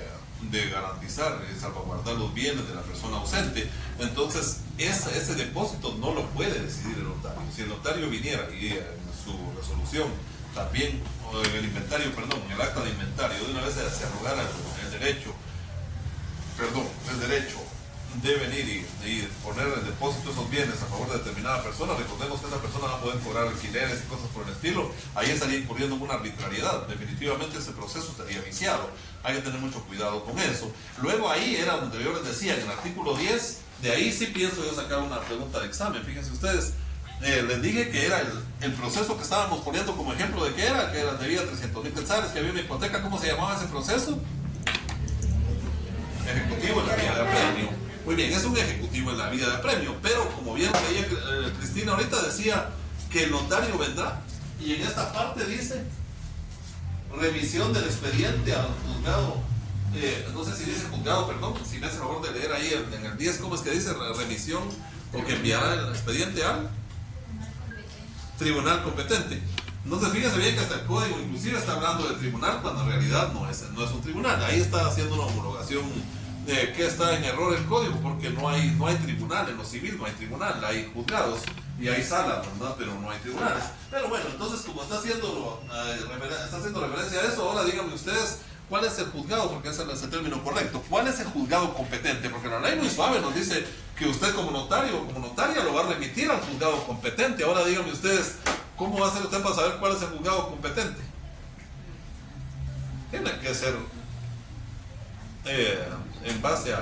garantizar y salvaguardar los bienes de la persona ausente. Entonces ese depósito no lo puede decidir el notario. Si el notario viniera y en su resolución también, o en el inventario, perdón, en el acta de inventario, de una vez se arrogara el derecho de venir y poner en depósito esos bienes a favor de determinada persona, recordemos que esa persona va a poder cobrar alquileres y cosas por el estilo, ahí estaría incurriendo en una arbitrariedad. Definitivamente ese proceso estaría viciado. Hay que tener mucho cuidado con eso. Luego ahí era donde yo les decía, en el artículo 10, de ahí sí pienso yo sacar una pregunta de examen. Fíjense ustedes, les dije que era el proceso que estábamos poniendo como ejemplo de que debía 300,000 quetzales, que había una hipoteca. ¿Cómo se llamaba ese proceso? Ejecutivo en la vía de apremio. Muy bien, es un ejecutivo en la vía de apremio, pero como bien leía Cristina ahorita, decía que el notario vendrá y en esta parte dice revisión del expediente al juzgado, no sé si dice juzgado, perdón, si me hace favor de leer ahí en el 10, ¿cómo es que dice? Revisión, o que enviará el expediente al tribunal competente. Entonces fíjense bien que hasta el código inclusive está hablando de tribunal cuando en realidad no es un tribunal. Ahí está haciendo una homologación de que está en error el código, porque no hay tribunal en lo civil, no hay tribunal, hay juzgados y hay salas, ¿verdad? Pero no hay tribunales. Pero bueno, entonces como está haciendo referencia a eso, ahora díganme ustedes cuál es el juzgado, porque ese es el término correcto. ¿Cuál es el juzgado competente? Porque la ley muy suave nos dice que usted como notario o como notaria lo va a remitir al juzgado competente. Ahora díganme ustedes, ¿cómo va a hacer usted para saber cuál es el juzgado competente? Tiene que ser en base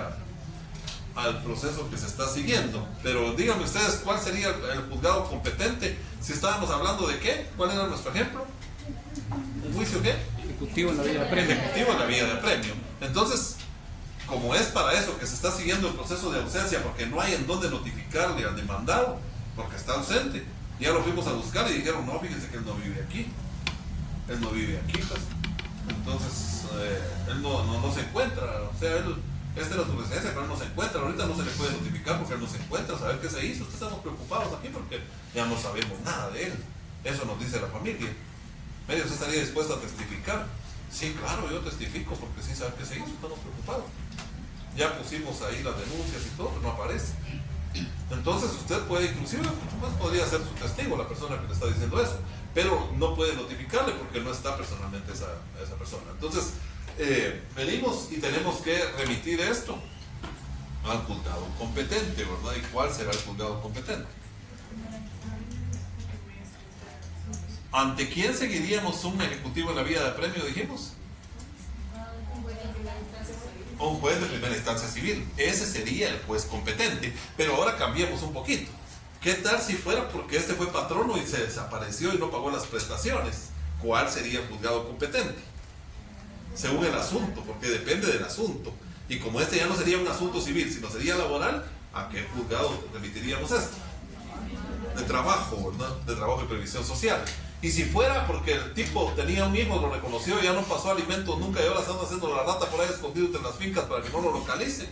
al proceso que se está siguiendo. Pero díganme ustedes, ¿cuál sería el juzgado competente? Si estábamos hablando de qué, ¿cuál era nuestro ejemplo? ¿Un juicio qué? Ejecutivo en la vía de apremio. Ejecutivo en la vía de apremio. Entonces, como es para eso que se está siguiendo el proceso de ausencia, porque no hay en dónde notificarle al demandado, porque está ausente, ya lo fuimos a buscar y dijeron, no, fíjense que él no vive aquí. Él no vive aquí, pues. Entonces, él no se encuentra, o sea, esta era su residencia, pero él no se encuentra. Ahorita no se le puede notificar porque él no se encuentra, saber qué se hizo. Estamos preocupados aquí porque ya no sabemos nada de él. Eso nos dice la familia. ¿Usted estaría dispuesto a testificar? Sí, claro, yo testifico porque sí saber qué se hizo, estamos preocupados. Ya pusimos ahí las denuncias y todo, pero no aparece. Entonces usted puede, inclusive, pues, podría ser su testigo, la persona que le está diciendo eso, pero no puede notificarle porque no está personalmente esa persona. Entonces, venimos y tenemos que remitir esto al juzgado competente, ¿verdad? ¿Y cuál será el juzgado competente? ¿Ante quién seguiríamos un ejecutivo en la vía de apremio, dijimos? Un juez de primera instancia civil. Ese sería el juez competente. Pero ahora cambiemos un poquito. ¿Qué tal si fuera porque este fue patrono y se desapareció y no pagó las prestaciones? ¿Cuál sería el juzgado competente? Según el asunto, porque depende del asunto. Y como este ya no sería un asunto civil, sino sería laboral, ¿a qué juzgado remitiríamos esto? de trabajo, ¿verdad? De trabajo y previsión social. Y si fuera porque el tipo tenía un hijo, lo reconoció, ya no pasó alimentos nunca y ahora están haciendo la rata por ahí escondido entre las fincas para que no lo localicen.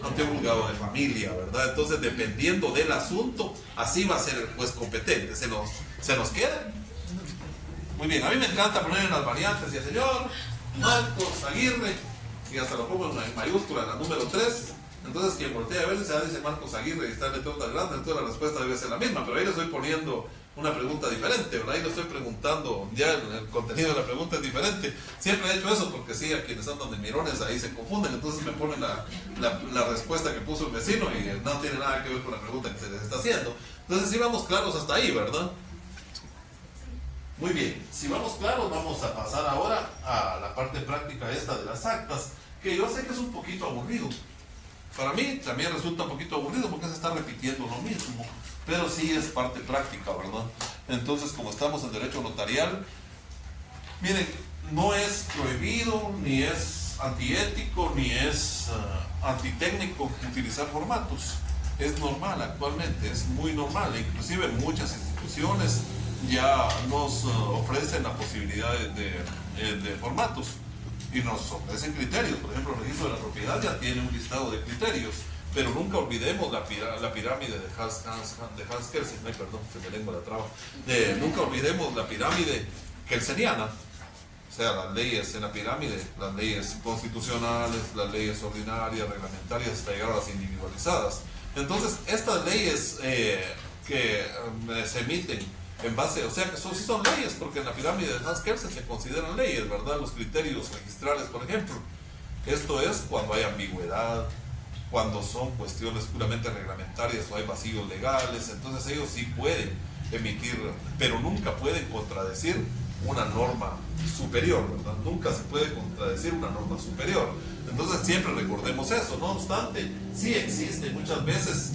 Ante un juzgado de familia, ¿verdad? Entonces, dependiendo del asunto, así va a ser el juez competente. Se nos queda. Muy bien, a mí me encanta poner en las variantes y el señor Marcos Aguirre, y hasta lo pongo en mayúscula, en la número 3. Entonces, quien voltea a ver, dice Marcos Aguirre y está en letrero tan grande, entonces la respuesta debe ser la misma, pero ahí le estoy poniendo una pregunta diferente, ¿verdad? Ahí le estoy preguntando, ya el contenido de la pregunta es diferente. Siempre he hecho eso porque sí, a quienes andan de mirones ahí se confunden, entonces me ponen la respuesta que puso el vecino y no tiene nada que ver con la pregunta que se les está haciendo. Entonces, sí vamos claros hasta ahí, ¿verdad? Muy bien, si vamos claros, vamos a pasar ahora a la parte práctica esta de las actas, que yo sé que es un poquito aburrido. Para mí también resulta un poquito aburrido porque se está repitiendo lo mismo, pero sí es parte práctica, ¿verdad? Entonces, como estamos en derecho notarial, miren, no es prohibido, ni es antiético, ni es antitécnico utilizar formatos. Es normal actualmente, es muy normal, inclusive muchas instituciones ya nos ofrecen la posibilidad de formatos y nos ofrecen criterios. Por ejemplo, el registro de la propiedad ya tiene un listado de criterios, pero nunca olvidemos la pirámide de Hans Kelsen. Ay, perdón, se me lengua la traba. Nunca olvidemos la pirámide kelseniana, o sea, las leyes en la pirámide, las leyes constitucionales, las leyes ordinarias, reglamentarias, hasta llegar a las individualizadas. Entonces, estas leyes que se emiten en base, o sea que sí son leyes, porque en la pirámide de Hans Kelsen se consideran leyes, ¿verdad? Los criterios registrales, por ejemplo. Esto es cuando hay ambigüedad, cuando son cuestiones puramente reglamentarias o hay vacíos legales, entonces ellos sí pueden emitir, pero nunca pueden contradecir una norma superior, ¿verdad? Nunca se puede contradecir una norma superior. Entonces siempre recordemos eso. No obstante, sí existe muchas veces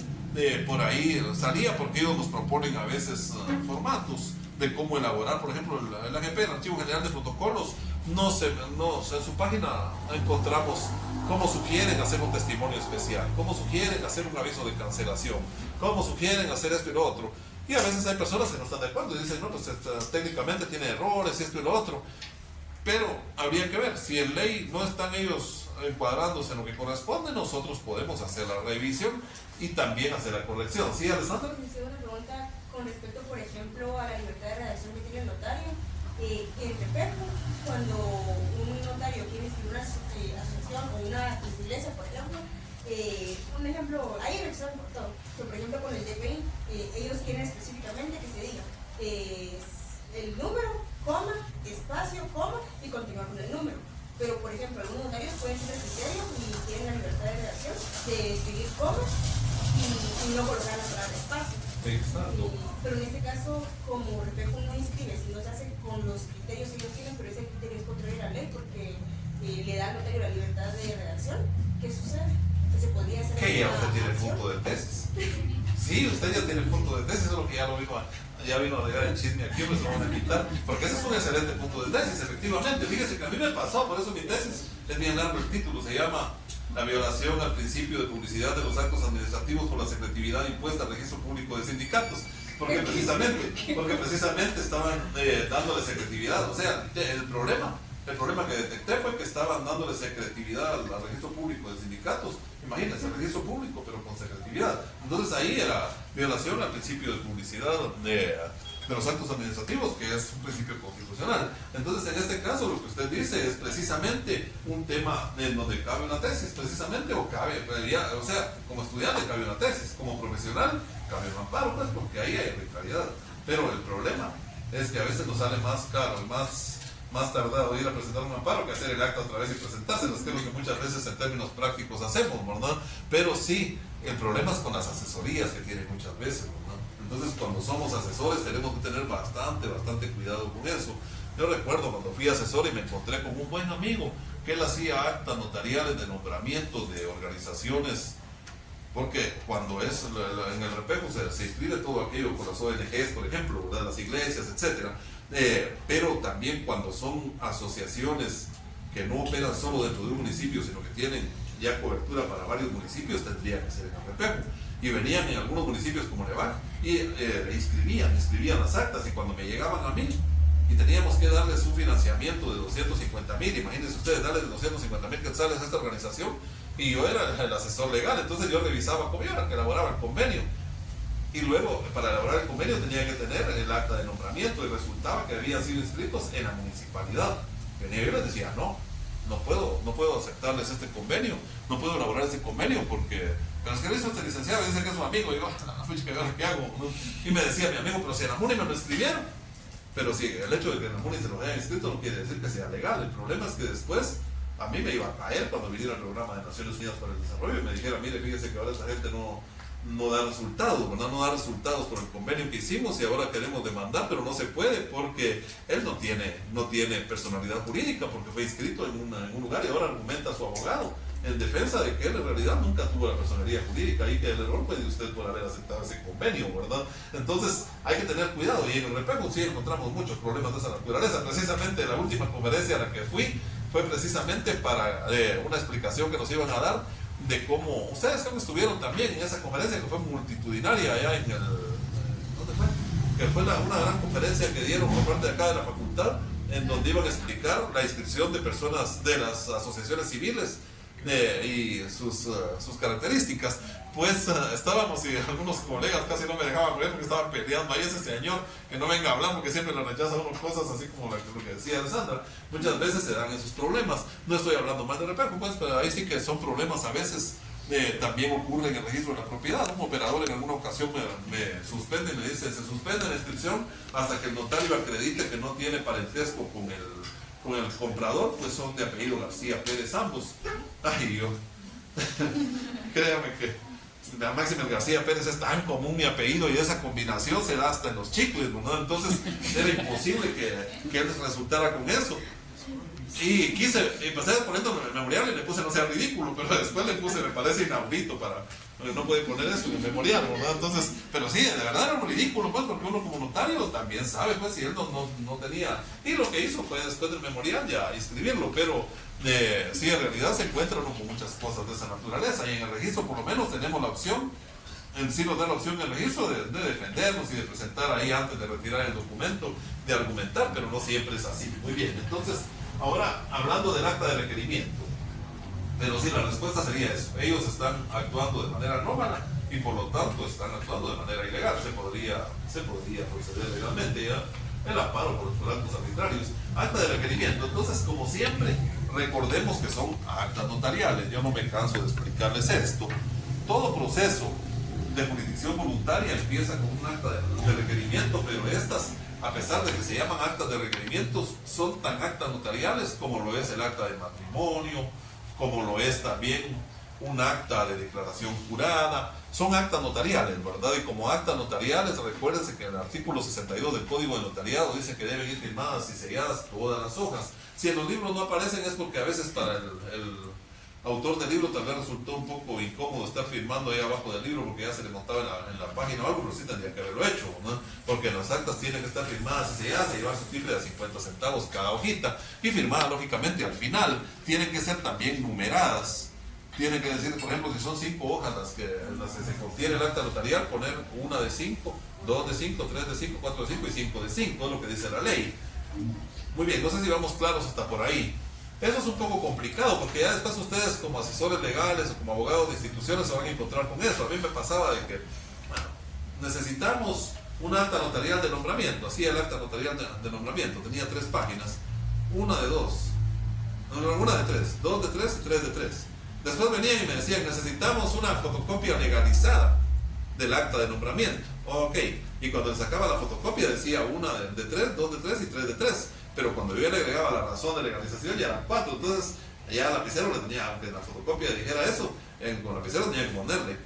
por ahí salía porque ellos nos proponen a veces formatos de cómo elaborar, por ejemplo, el AGP, el Archivo General de Protocolos, en su página encontramos cómo sugieren hacer un testimonio especial, cómo sugieren hacer un aviso de cancelación, cómo sugieren hacer esto y lo otro. Y a veces hay personas que no están de acuerdo y dicen, no, pues técnicamente tiene errores y esto y lo otro. Pero habría que ver, si en ley no están ellos encuadrándose en lo que corresponde, nosotros podemos hacer la revisión y también hacer la corrección. ¿Sí, Alessandra? Hice una pregunta con respecto, por ejemplo, a la libertad de redacción que tiene el notario. En Repejo, cuando un notario quiere escribir una asociación o una iglesia, por ejemplo, un ejemplo, ahí revisaron por todo, pero por ejemplo con el DPI, ellos quieren específicamente que se diga el número, coma, espacio, coma y continuar con el número. Pero por ejemplo, algunos notarios pueden ser el criterio y tienen la libertad de redacción de escribir coma y no colocar la palabra espacio. Exacto. Pero en este caso, como Repejo no inscribe, si no se hace con los criterios que ellos tienen, pero ese criterio es contrario a la ley porque le da al notario la libertad de redacción, ¿qué sucede? Que se podría hacer. Que ya usted tiene el punto de tesis. Sí, usted ya tiene el punto de tesis, es lo que ya vino a llegar el chisme aquí, pues lo van a quitar, porque ese es un excelente punto de tesis, efectivamente. Fíjese que a mí me pasó, por eso mi tesis es bien largo el título, se llama La violación al principio de publicidad de los actos administrativos por la secretividad impuesta al registro público de sindicatos, porque precisamente estaban dándole secretividad. O sea, el problema que detecté fue que estaban dándole secretividad al registro público de sindicatos. Imagínense, el registro público, pero con secretividad. Entonces ahí era violación al principio de publicidad de los actos administrativos, que es un principio constitucional. Entonces, en este caso, lo que usted dice es precisamente un tema en donde cabe una tesis, precisamente, o sea, como estudiante cabe una tesis, como profesional cabe un amparo, pues, porque ahí hay arbitrariedad. Pero el problema es que a veces nos sale más caro y más tardado ir a presentar un amparo que hacer el acta otra vez y presentárselo, que es lo que muchas veces en términos prácticos hacemos, ¿verdad? Pero sí, el problema es con las asesorías que tienen muchas veces, ¿verdad? Entonces, cuando somos asesores tenemos que tener bastante cuidado con eso. Yo recuerdo cuando fui asesor y me encontré con un buen amigo que él hacía actas notariales de nombramiento de organizaciones, porque cuando es en el Repejo se inscribe todo aquello con las ONGs, por ejemplo, ¿verdad? Las iglesias, etcétera. Pero también cuando son asociaciones que no operan solo dentro de un municipio, sino que tienen ya cobertura para varios municipios, tendría que ser en Arrepejo. Y venían en algunos municipios como Levac y inscribían las actas, y cuando me llegaban a mí y teníamos que darles un financiamiento de 250,000, imagínense ustedes, darles 250,000 quetzales a esta organización, y yo era el asesor legal, entonces yo revisaba cómo era que elaboraba el convenio. Y luego, para elaborar el convenio tenía que tener el acta de nombramiento, y resultaba que habían sido inscritos en la municipalidad. Venía yo y les decía, no puedo aceptarles este convenio, no puedo elaborar este convenio porque, pero es que este licenciado dice que es su amigo, y yo, ¿qué hago? Y me decía mi amigo, pero si en la MUNI me lo escribieron. Pero sí, el hecho de que en la MUNI se lo hayan inscrito no quiere decir que sea legal. El problema es que después a mí me iba a caer cuando viniera el programa de Naciones Unidas para el Desarrollo y me dijera, mire, fíjese que ahora esa gente no da resultados, ¿verdad? No da resultados por el convenio que hicimos y ahora queremos demandar, pero no se puede porque él no tiene personalidad jurídica porque fue inscrito en un lugar, y ahora argumenta a su abogado en defensa de que él en realidad nunca tuvo la personalidad jurídica y que el error fue de usted por haber aceptado ese convenio, ¿verdad? Entonces hay que tener cuidado, y en el Arrepejo sí encontramos muchos problemas de esa naturaleza. Precisamente la última conferencia a la que fui fue precisamente para una explicación que nos iban a dar de cómo, ustedes creo que estuvieron también en esa conferencia que fue multitudinaria allá en el, ¿dónde fue? Que fue una gran conferencia que dieron por parte de acá de la facultad, en donde iban a explicar la inscripción de personas de las asociaciones civiles y sus características. Pues estábamos, y algunos colegas casi no me dejaban ver porque estaban peleando. Ahí ese señor que no venga a hablar porque siempre le rechaza unas cosas, así como lo que decía Sandra. Muchas veces se dan esos problemas. No estoy hablando mal de Arrepejo, pues, pero ahí sí que son problemas a veces. También ocurre en el registro de la propiedad. Un operador en alguna ocasión me suspende y me dice, se suspende la inscripción hasta que el notario acredite que no tiene parentesco con el comprador, pues son de apellido García Pérez ambos. Ay, yo créame que la Máxima García Pérez es tan común mi apellido, y esa combinación se da hasta en los chicles, ¿no? Entonces era imposible que él resultara con eso. Y empecé poniendo el memorial y le puse no sea ridículo, pero después le puse me parece inaudito no puede poner eso en el memorial, ¿verdad? Entonces, pero sí, de verdad era ridículo, pues, porque uno como notario también sabe, pues, si él no tenía, y lo que hizo fue después del memorial ya inscribirlo, pero sí, en realidad se encuentra uno con muchas cosas de esa naturaleza, y en el registro por lo menos tenemos la opción, en sí nos da la opción en el registro de defendernos y de presentar ahí antes de retirar el documento, de argumentar, pero no siempre es así. Muy bien, entonces, ahora hablando del acta de requerimiento, pero sí, la respuesta sería eso. Ellos están actuando de manera anómala y por lo tanto están actuando de manera ilegal. Se podría proceder legalmente ya el amparo por actos arbitrarios. Acta de requerimiento. Entonces, como siempre, recordemos que son actas notariales. Yo no me canso de explicarles esto. Todo proceso de jurisdicción voluntaria empieza con un acta de requerimiento, pero estas, a pesar de que se llaman actas de requerimientos, son tan actas notariales como lo es el acta de matrimonio, como lo es también un acta de declaración jurada. Son actas notariales, ¿verdad? Y como actas notariales, recuérdense que en el artículo 62 del Código de Notariado dice que deben ir firmadas y selladas todas las hojas. Si en los libros no aparecen es porque a veces para el autor del libro tal vez resultó un poco incómodo estar firmando ahí abajo del libro porque ya se le montaba en la página o algo, pero sí tendría que haberlo hecho, ¿no? Porque las actas tienen que estar firmadas y selladas, y llevar su tiple de 50 centavos cada hojita, y firmadas lógicamente al final. Tienen que ser también numeradas. Tienen que decir, por ejemplo, si son 5 hojas las que se contiene el acta notarial, poner 1 de 5, 2 de 5, 3 de 5, 4 de 5 y 5 de 5, es lo que dice la ley. Muy bien, no sé si vamos claros hasta por ahí. Eso es un poco complicado porque ya después ustedes como asesores legales o como abogados de instituciones se van a encontrar con eso. A mí me pasaba de que, bueno, necesitamos un acta notarial de nombramiento. Así el acta notarial de nombramiento tenía 3 páginas, una de 2, una de 3, 2 de 3 y 3 de 3. Después venían y me decían, necesitamos una fotocopia legalizada del acta de nombramiento. Ok, y cuando le sacaba la fotocopia decía 1 de 3, 2 de 3 y 3 de 3. Pero cuando yo le agregaba la razón de legalización ya eran 4. Entonces ya al lapicero le tenía, aunque en la fotocopia dijera eso, con lapicero tenía que ponerle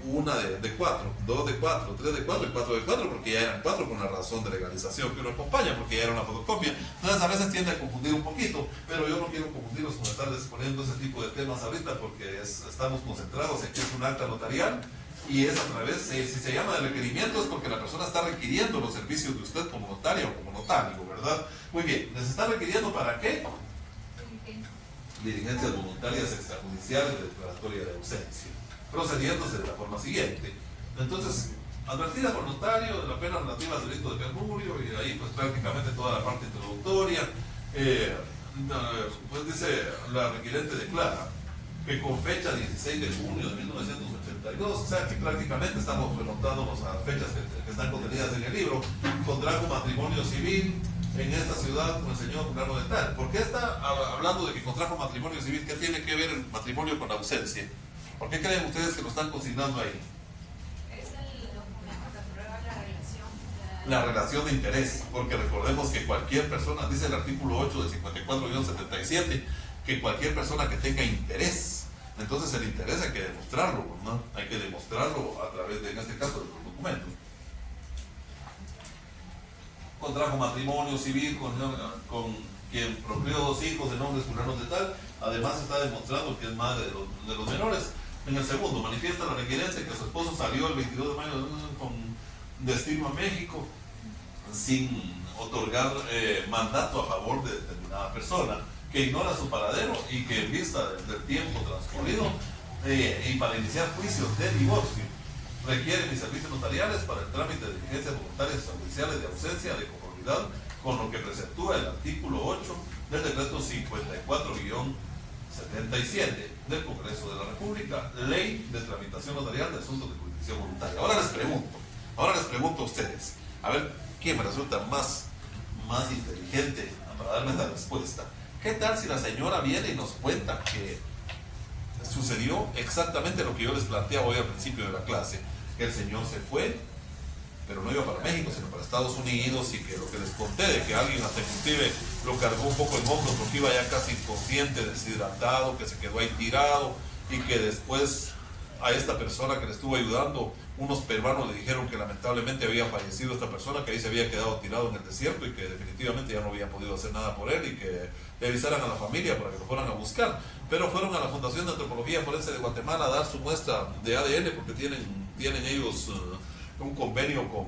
1 de 4, 2 de 4, 3 de 4 y 4 de 4, porque ya eran 4 con la razón de legalización que uno acompaña, porque ya era una fotocopia. Entonces a veces tiende a confundir un poquito, pero yo no quiero confundirlos con estar exponiendo ese tipo de temas ahorita, porque estamos concentrados en que es un acta notarial. Y es a través, si se llama de requerimiento es porque la persona está requiriendo los servicios de usted como notario o como notario, ¿verdad? Muy bien, ¿les está requiriendo para qué? diligencias voluntarias extrajudiciales de declaratoria de ausencia, procediéndose de la forma siguiente. Entonces, advertida por notario de la pena relativa al delito de perjurio, y ahí pues prácticamente toda la parte introductoria. Pues dice, la requirente declara que con fecha 16 de junio de 1982, o sea que prácticamente estamos remontándonos a fechas que están contenidas en el libro, contrajo matrimonio civil en esta ciudad con el señor fulano de tal. ¿Por qué está hablando de que contrajo matrimonio civil? ¿Qué tiene que ver el matrimonio con la ausencia? ¿Por qué creen ustedes que lo están consignando ahí? Es el documento que aprueba la relación. La relación de interés, porque recordemos que cualquier persona, dice el artículo 8 del 54-77, que cualquier persona que tenga interés, entonces el interés hay que demostrarlo, ¿no? Hay que demostrarlo a través de, en este caso, de los documentos. Contrajo matrimonio civil con quien procreó 2 hijos de nombres fulanos de tal, además está demostrando que es madre de los menores. En el segundo, manifiesta la requerencia que su esposo salió el 22 de mayo con destino a México sin otorgar mandato a favor de determinada persona, que ignora su paradero y que en vista del tiempo transcurrido y para iniciar juicios de divorcio requiere mis servicios notariales para el trámite de diligencias voluntarias judiciales de ausencia de conformidad con lo que preceptúa el artículo 8 del decreto 54-77 del Congreso de la República, Ley de Tramitación Notarial de Asuntos de Jurisdicción Voluntaria. Ahora les pregunto a ustedes, a ver quién me resulta más inteligente para darme esta respuesta. ¿Qué tal si la señora viene y nos cuenta que sucedió exactamente lo que yo les planteaba hoy al principio de la clase? Que el señor se fue, pero no iba para México, sino para Estados Unidos, y que lo que les conté de que alguien hasta inclusive lo cargó un poco en hombros porque iba ya casi inconsciente, deshidratado, que se quedó ahí tirado, y que después a esta persona que le estuvo ayudando, unos peruanos le dijeron que lamentablemente había fallecido esta persona, que ahí se había quedado tirado en el desierto y que definitivamente ya no había podido hacer nada por él, y que le avisaran a la familia para que lo fueran a buscar. Pero fueron a la Fundación de Antropología Forense de Guatemala a dar su muestra de ADN porque tienen ellos un convenio con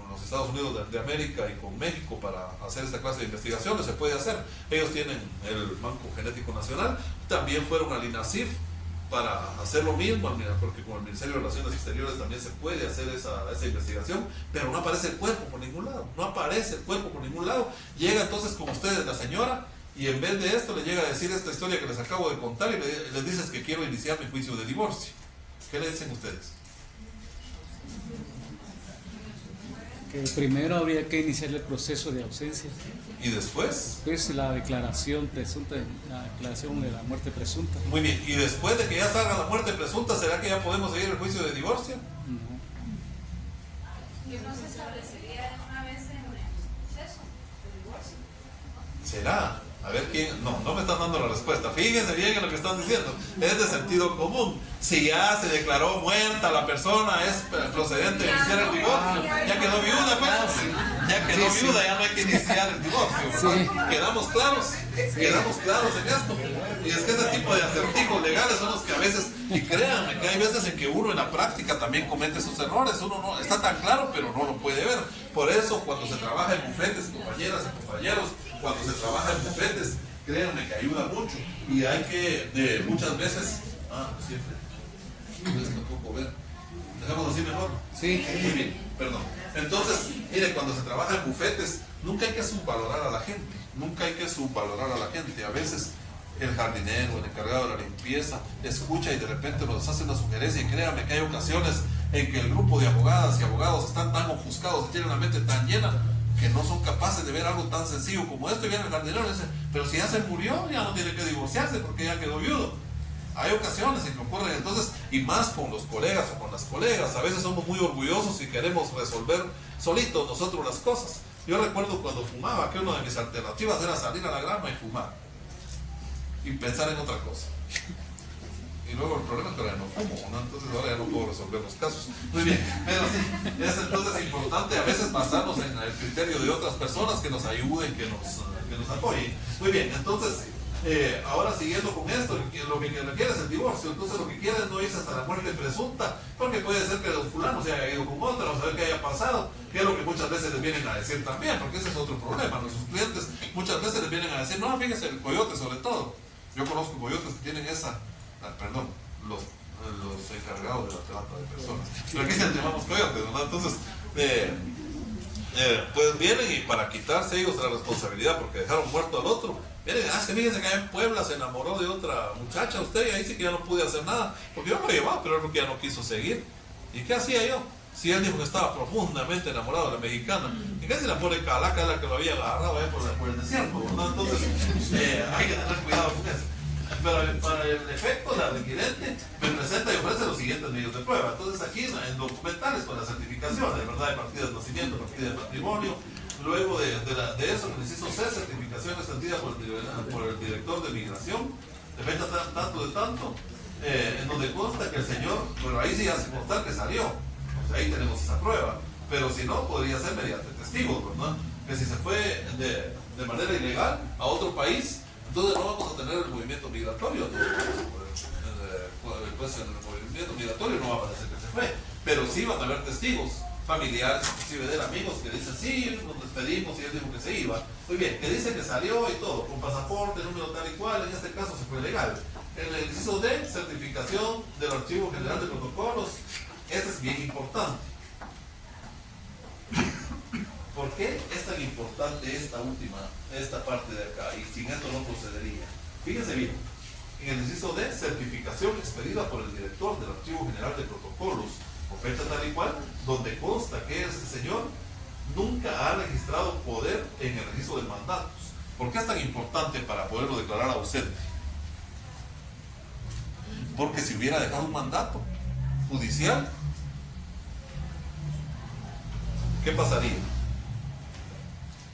los Estados Unidos de América y con México para hacer esta clase de investigaciones. Se puede hacer. Ellos tienen el Banco Genético Nacional. También fueron al INACIF para hacer lo mismo, porque con el Ministerio de Relaciones Exteriores también se puede hacer esa investigación, pero no aparece el cuerpo por ningún lado, Llega entonces con ustedes la señora, y en vez de esto le llega a decir esta historia que les acabo de contar, y les dices que quiero iniciar mi juicio de divorcio. ¿Qué le dicen ustedes? Que primero habría que iniciar el proceso de ausencia. ¿Y después? Pues la declaración presunta, la declaración de la muerte presunta. Muy bien, y después de que ya salga la muerte presunta, ¿será que ya podemos seguir el juicio de divorcio? No. ¿Que no se establecería de una vez en el proceso de divorcio? ¿Será? A ver quién. No me están dando la respuesta. Fíjense bien en lo que están diciendo. Es de sentido común. Si ya se declaró muerta la persona, es procedente de iniciar el divorcio. Ya quedó viuda, pues. Ya quedó viuda, ya no hay que iniciar el divorcio. ¿Quedamos claros? Quedamos claros en esto. Y es que ese tipo de acertijos legales son los que a veces, y créanme que hay veces en que uno en la práctica también comete sus errores. Uno no está tan claro, pero no lo puede ver. Por eso, cuando se trabaja en bufetes, compañeras y compañeros, cuando se trabaja en bufetes, créanme que ayuda mucho. Y hay que, muchas veces, siempre, tampoco ver. ¿Dejamos así mejor? Sí. Muy bien, perdón. Entonces, mire, cuando se trabaja en bufetes, nunca hay que subvalorar a la gente. A veces el jardinero, el encargado de la limpieza, escucha y de repente nos hace una sugerencia, y créanme que hay ocasiones en que el grupo de abogadas y abogados están tan ofuscados y tienen la mente tan llena que no son capaces de ver algo tan sencillo como esto, y viene el jardinero y dice, pero si ya se murió, ya no tiene que divorciarse porque ya quedó viudo. Hay ocasiones en que ocurren, entonces, y más con los colegas o con las colegas, a veces somos muy orgullosos y queremos resolver solitos nosotros las cosas. Yo recuerdo cuando fumaba que una de mis alternativas era salir a la grama y fumar y pensar en otra cosa. Y luego el problema es que ahora ya no fumo, ¿no? Entonces ahora ya no puedo resolver los casos. Muy bien, pero sí, es entonces importante a veces basarnos en el criterio de otras personas que nos ayuden, que nos apoyen. Muy bien, entonces Ahora siguiendo con esto, lo que requiere es el divorcio. Entonces lo que quiere es no irse hasta la muerte presunta, porque puede ser que el fulano se haya ido con otra, o saber qué haya pasado, que es lo que muchas veces les vienen a decir también, porque ese es otro problema. Nuestros clientes muchas veces les vienen a decir, no, fíjese, el coyote sobre todo. Yo conozco coyotes que tienen los encargados de la trata de personas. Pero aquí se llamamos coyotes, ¿verdad? Entonces, pues vienen y para quitarse ellos la responsabilidad porque dejaron muerto al otro, miren, que fíjense que allá en Puebla se enamoró de otra muchacha usted y ahí sí que ya no pude hacer nada, porque yo lo llevaba, pero él porque ya no quiso seguir. ¿Y qué hacía yo? Si él dijo que estaba profundamente enamorado de la mexicana, y casi la pobre calaca era la que lo había agarrado allá por el desierto, ¿no? Entonces hay que tener cuidado con eso. Pero para el efecto, la requirente me presenta y ofrece los siguientes medios de prueba. Entonces aquí en documentales con las certificaciones, ¿verdad? De partida de nacimiento, partida de matrimonio. Luego de eso, en el inciso C, certificación extendida por el director de migración, de fecha tanto de tanto, en donde consta que el señor, bueno, ahí sí hace constar que salió, o sea, ahí tenemos esa prueba, pero si no, podría ser mediante testigos, ¿verdad? Que si se fue de manera ilegal a otro país, entonces no vamos a tener el movimiento migratorio, pues en el movimiento migratorio no va a parecer que se fue, pero sí van a haber testigos, familiares, inclusive de él, amigos que dicen, sí, nos despedimos y él dijo que se iba. Muy bien, que dice que salió y todo, con pasaporte, número tal y cual, en este caso se fue legal. En el inciso D, certificación del Archivo General de Protocolos, este es bien importante. ¿Por qué es tan importante esta parte de acá? Y sin esto no procedería. Fíjense bien, en el inciso D, certificación expedida por el director del Archivo General de Protocolos, o fecha tal y cual, donde consta que este señor nunca ha registrado poder en el registro de mandatos. ¿Por qué es tan importante para poderlo declarar ausente? Porque si hubiera dejado un mandato judicial, ¿qué pasaría?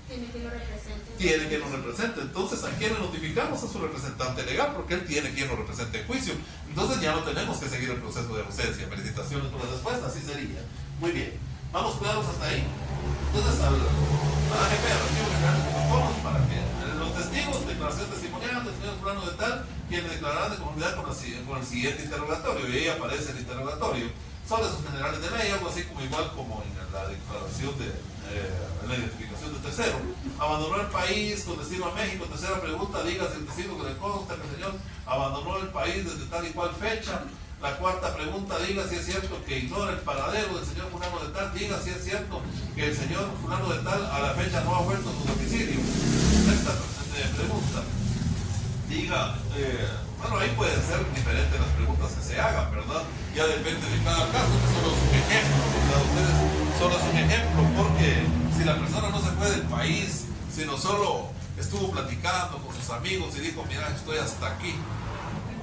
Tiene que lo represente. Tiene que nos represente. Entonces, ¿a quién le notificamos? A su representante legal, porque él tiene quien lo represente en juicio. Entonces ya no tenemos que seguir el proceso de ausencia. Felicitaciones por la respuesta, así sería. Muy bien. Vamos claros hasta ahí. Entonces, al AGP, al Archivo General de Protocolos, para que los testigos, declaración testimonial del señor fulano de tal, quienes declararán de conformidad con el siguiente interrogatorio, y ahí aparece el interrogatorio. Son de sus generales de ley, algo así como igual como en la declaración en la identificación de tercero. Abandonó el país con destino a México. Tercera pregunta, diga si el testigo que le consta que el señor abandonó el país desde tal y cual fecha. La cuarta pregunta, diga si es cierto que ignora el paradero del señor fulano de tal. Diga si es cierto que el señor fulano de tal a la fecha no ha vuelto a su domicilio. Sexta pregunta, diga, bueno, ahí pueden ser diferentes las preguntas que se hagan, ¿verdad? Ya depende de cada caso, que solo es un ejemplo, ¿verdad? Ustedes solo es un ejemplo, porque si la persona no se fue del país, sino solo estuvo platicando con sus amigos y dijo, mira, estoy hasta aquí,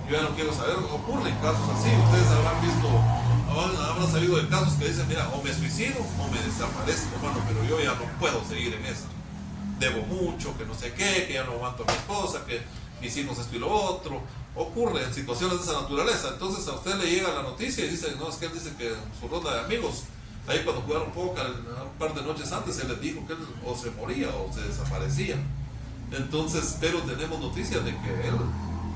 yo ya no quiero saber, ocurren casos así. Ustedes habrán sabido de casos que dicen, mira, o me suicido o me desaparezco, bueno, pero yo ya no puedo seguir en eso, debo mucho, que no sé qué, que ya no aguanto a mi esposa, que hicimos esto y lo otro. Ocurre en situaciones de esa naturaleza. Entonces a usted le llega la noticia y dice, no, es que él dice que en su ronda de amigos, ahí cuando jugaron póker un par de noches antes, se les dijo que él o se moría o se desaparecía. Entonces, pero tenemos noticias de que él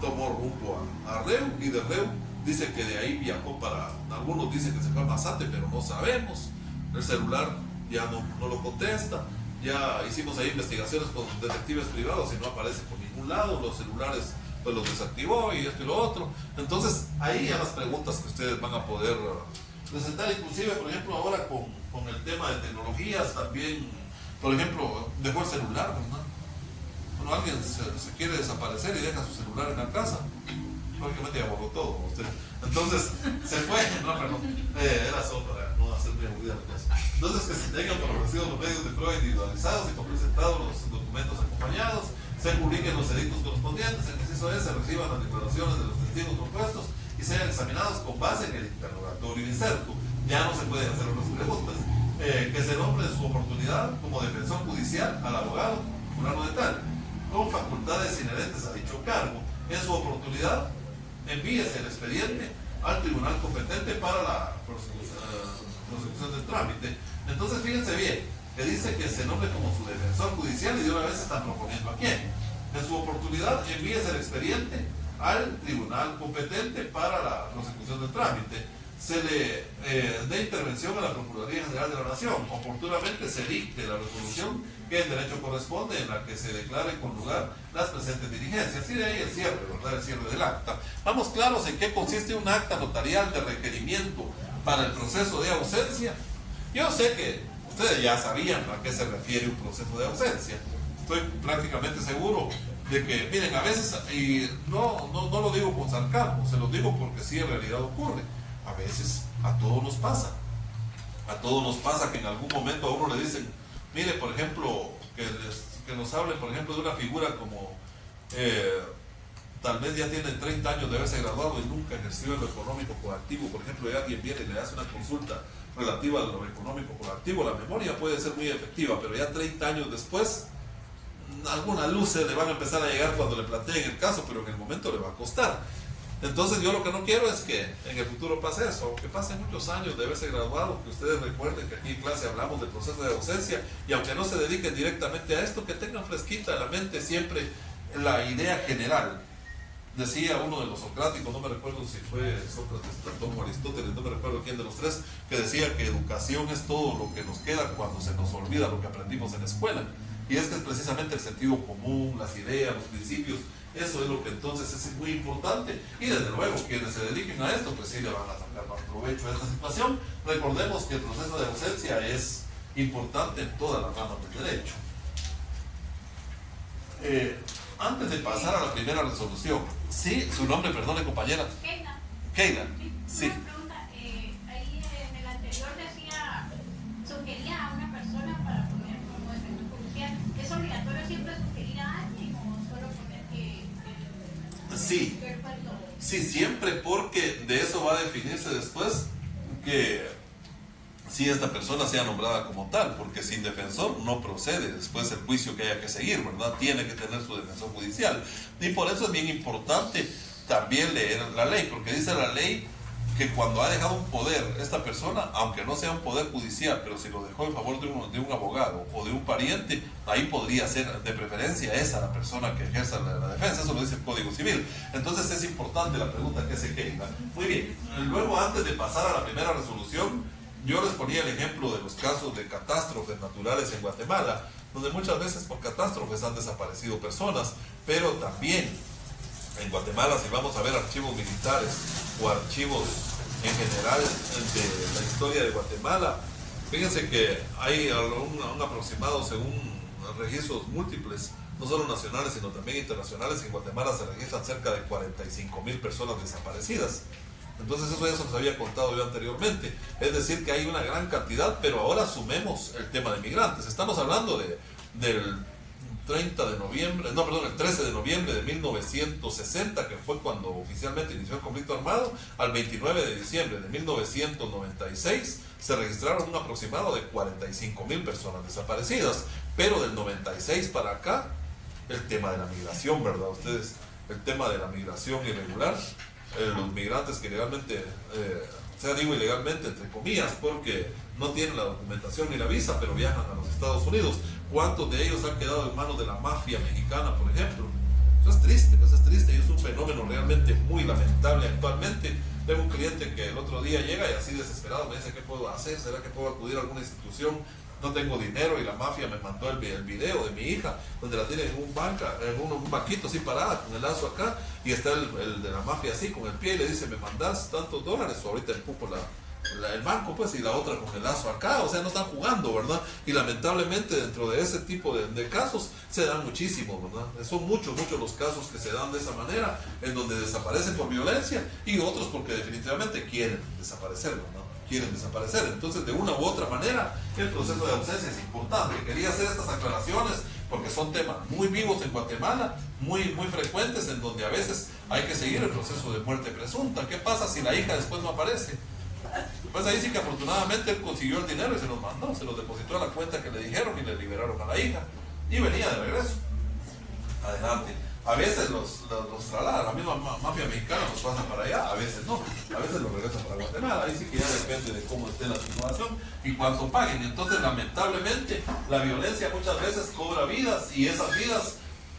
tomó rumbo a Reu, y de Reu dice que de ahí viajó para, algunos dicen que se fue a Mazate, pero no sabemos. El celular ya no lo contesta. Ya hicimos ahí investigaciones con detectives privados y no aparece por ningún lado. Los celulares pues los desactivó y esto y lo otro. Entonces ahí ya las preguntas que ustedes van a poder presentar, inclusive por ejemplo ahora con el tema de tecnologías también, por ejemplo, dejó el celular, ¿verdad? Bueno, alguien se quiere desaparecer y deja su celular en la casa, prácticamente ya borró todo usted. Entonces se fue, no, perdón, era solo para no hacer muy aburrida la cosa. Entonces que se tengan favorecidos los medios de prueba individualizados y con presentados los documentos acompañados, se publiquen los edictos correspondientes, en el inciso E se reciban las declaraciones de los testigos propuestos y sean examinados con base en el interrogatorio inserto. Ya no se pueden hacer otras preguntas. Que se nombre en su oportunidad como defensor judicial al abogado fulano de tal, con facultades inherentes a dicho cargo. En su oportunidad, envíese el expediente al tribunal competente para la prosecución del trámite. Entonces, fíjense bien, que dice que se nombre como su defensor judicial y de una vez están proponiendo a quién. En su oportunidad, envíese el expediente al tribunal competente para la prosecución del trámite. Se le dé intervención a la Procuraduría General de la Nación. Oportunamente se dicte la resolución que en derecho corresponde, en la que se declare con lugar las presentes diligencias. Y de ahí el cierre, ¿verdad? El cierre del acta. Vamos claros en qué consiste un acta notarial de requerimiento para el proceso de ausencia. Yo sé que ustedes ya sabían a qué se refiere un proceso de ausencia. Estoy prácticamente seguro de que, miren, a veces, y no lo digo con sarcasmo, se lo digo porque sí en realidad ocurre. A veces a todos nos pasa. A todos nos pasa que en algún momento a uno le dicen, mire, por ejemplo, que nos hablen, por ejemplo, de una figura como, tal vez ya tiene 30 años de haberse graduado y nunca ejerció en lo económico coactivo. Por ejemplo, y alguien viene y le hace una consulta relativa a lo económico coactivo. La memoria puede ser muy efectiva, pero ya 30 años después, algunas luces le van a empezar a llegar cuando le planteen el caso, pero en el momento le va a costar. Entonces yo lo que no quiero es que en el futuro pase eso, que pasen muchos años de haberse graduado, que ustedes recuerden que aquí en clase hablamos del proceso de ausencia, y aunque no se dediquen directamente a esto, que tengan fresquita en la mente siempre la idea general. Decía uno de los socráticos, no me recuerdo si fue Sócrates, Platón o Aristóteles, no me recuerdo quién de los tres, que decía que educación es todo lo que nos queda cuando se nos olvida lo que aprendimos en la escuela. Y es que es precisamente el sentido común, las ideas, los principios. Eso es lo que entonces es muy importante, y desde luego quienes se dediquen a esto pues sí le van a sacar más provecho a esta situación. Recordemos que el proceso de ausencia es importante en todas las ramas del derecho. Antes de pasar a la primera resolución, sí, su nombre, perdone compañera. Keila. Sí. Una pregunta, ahí en el anterior decía, sugería a una persona para poner como efecto judicial. ¿Es obligatorio siempre sugerir a alguien o solo poner que Sí, sí, siempre, porque de eso va a definirse después que si esta persona sea nombrada como tal, porque sin defensor no procede después el juicio que haya que seguir, ¿verdad? Tiene que tener su defensor judicial. Y por eso es bien importante también leer la ley, porque dice la ley que cuando ha dejado un poder esta persona, aunque no sea un poder judicial, pero si lo dejó en favor de un abogado o de un pariente, ahí podría ser de preferencia esa la persona que ejerza la defensa. Eso lo dice el Código Civil. Entonces es importante la pregunta que se queda. Muy bien, luego antes de pasar a la primera resolución, yo les ponía el ejemplo de los casos de catástrofes naturales en Guatemala, donde muchas veces por catástrofes han desaparecido personas, pero también en Guatemala, si vamos a ver archivos militares o archivos en general de la historia de Guatemala, fíjense que hay un aproximado según registros múltiples, no solo nacionales sino también internacionales. En Guatemala se registran cerca de 45,000 personas desaparecidas. Entonces eso ya se nos había contado yo anteriormente, es decir que hay una gran cantidad, pero ahora sumemos el tema de migrantes. Estamos hablando del 13 de noviembre de 1960, que fue cuando oficialmente inició el conflicto armado, al 29 de diciembre de 1996 se registraron un aproximado de 45,000 personas desaparecidas, pero del 96 para acá, el tema de la migración, ¿verdad? Ustedes, el tema de la migración irregular, los migrantes que legalmente, digo ilegalmente entre comillas, porque no tienen la documentación ni la visa, pero viajan a los Estados Unidos. ¿Cuántos de ellos han quedado en manos de la mafia mexicana, por ejemplo? Eso es triste y es un fenómeno realmente muy lamentable actualmente. Tengo un cliente que el otro día llega y así desesperado me dice, ¿qué puedo hacer? ¿Será que puedo acudir a alguna institución? No tengo dinero, y la mafia me mandó el video de mi hija, donde la tiene en un banquito así parada, con el lazo acá, y está el de la mafia así, con el pie, y le dice, ¿me mandás tantos dólares? O ahorita empujo el banco, pues, y la otra con el lazo acá. O sea, no están jugando, ¿verdad? Y lamentablemente dentro de ese tipo de casos se dan muchísimos, ¿verdad? Son muchos los casos que se dan de esa manera, en donde desaparecen por violencia y otros porque definitivamente quieren desaparecer, ¿verdad? Quieren desaparecer. Entonces, de una u otra manera, el proceso de ausencia es importante. Quería hacer estas aclaraciones porque son temas muy vivos en Guatemala, muy frecuentes, en donde a veces hay que seguir el proceso de muerte presunta. ¿Qué pasa si la hija después no aparece? Pues ahí sí que afortunadamente él consiguió el dinero y se los mandó, se los depositó a la cuenta que le dijeron y le liberaron a la hija. Y venía de regreso. Adelante. A veces los traslada, la misma mafia mexicana los pasa para allá, a veces no, a veces los regresan para Guatemala. Ahí sí que ya depende de cómo esté la situación y cuánto paguen. Entonces, lamentablemente, la violencia muchas veces cobra vidas, y esas vidas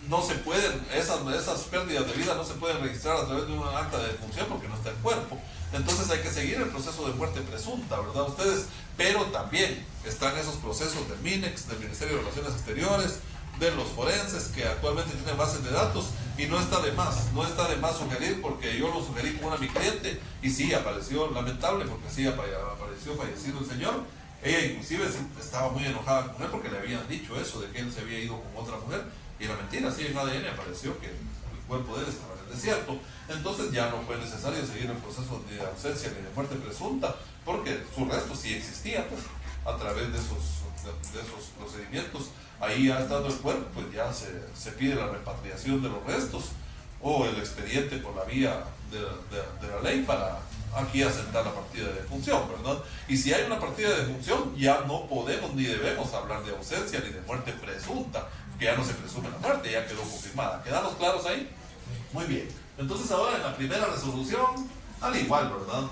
no se pueden, esas pérdidas de vida no se pueden registrar a través de un acta de defunción porque no está el cuerpo. Entonces hay que seguir el proceso de muerte presunta, ¿verdad? Ustedes, pero también están esos procesos del MINEX, del Ministerio de Relaciones Exteriores, de los forenses, que actualmente tienen bases de datos, y no está de más sugerir, porque yo lo sugerí con una a mi cliente, y sí, apareció lamentable, porque sí, apareció fallecido el señor. Ella inclusive estaba muy enojada con él, porque le habían dicho eso, de que él se había ido con otra mujer, y era mentira, sí, en ADN apareció que el cuerpo de él estaba en el desierto. Entonces ya no fue necesario seguir el proceso de ausencia ni de muerte presunta, porque su resto sí existía, pues, a través de esos procedimientos. Ahí ya estando el cuerpo, pues ya se pide la repatriación de los restos o el expediente por la vía de la ley para aquí asentar la partida de defunción, ¿verdad? Y si hay una partida de defunción, ya no podemos ni debemos hablar de ausencia ni de muerte presunta, que ya no se presume la muerte, ya quedó confirmada. ¿Quedamos claros ahí? Muy bien. Entonces ahora en la primera resolución, al igual, ¿verdad?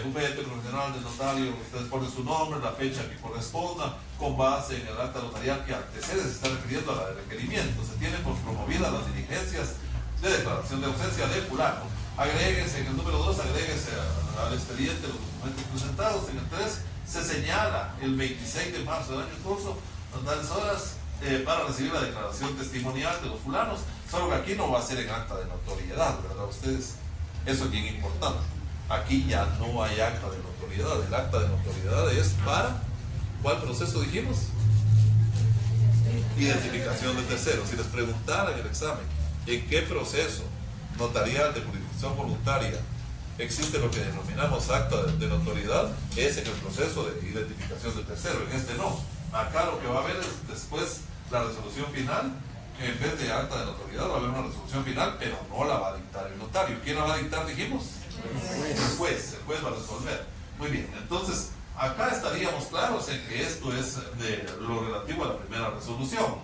Un bufete profesional de notario, ustedes ponen su nombre, la fecha que corresponda, con base en el acta notarial que antecede, se está refiriendo a la de requerimiento. Se tienen por promovidas las diligencias de declaración de ausencia de fulano. Agréguese en el número 2, agréguese al expediente los documentos presentados. En el 3 se señala el 26 de marzo del año en curso las tales horas para recibir la declaración testimonial de los fulanos, solo que aquí no va a ser en acta de notoriedad, ¿verdad? Ustedes, eso es bien importante. Aquí ya no hay acta de notoriedad. El acta de notoriedad es para, ¿cuál proceso dijimos? Identificación de terceros. Si les preguntara en el examen en qué proceso notarial de jurisdicción voluntaria existe lo que denominamos acta de notoriedad, es en el proceso de identificación de terceros. En este no. Acá lo que va a haber es después la resolución final. En vez de acta de notoriedad va a haber una resolución final, pero no la va a dictar el notario. ¿Quién la va a dictar, dijimos? El juez va a resolver. Muy bien, entonces acá estaríamos claros en que esto es de lo relativo a la primera resolución.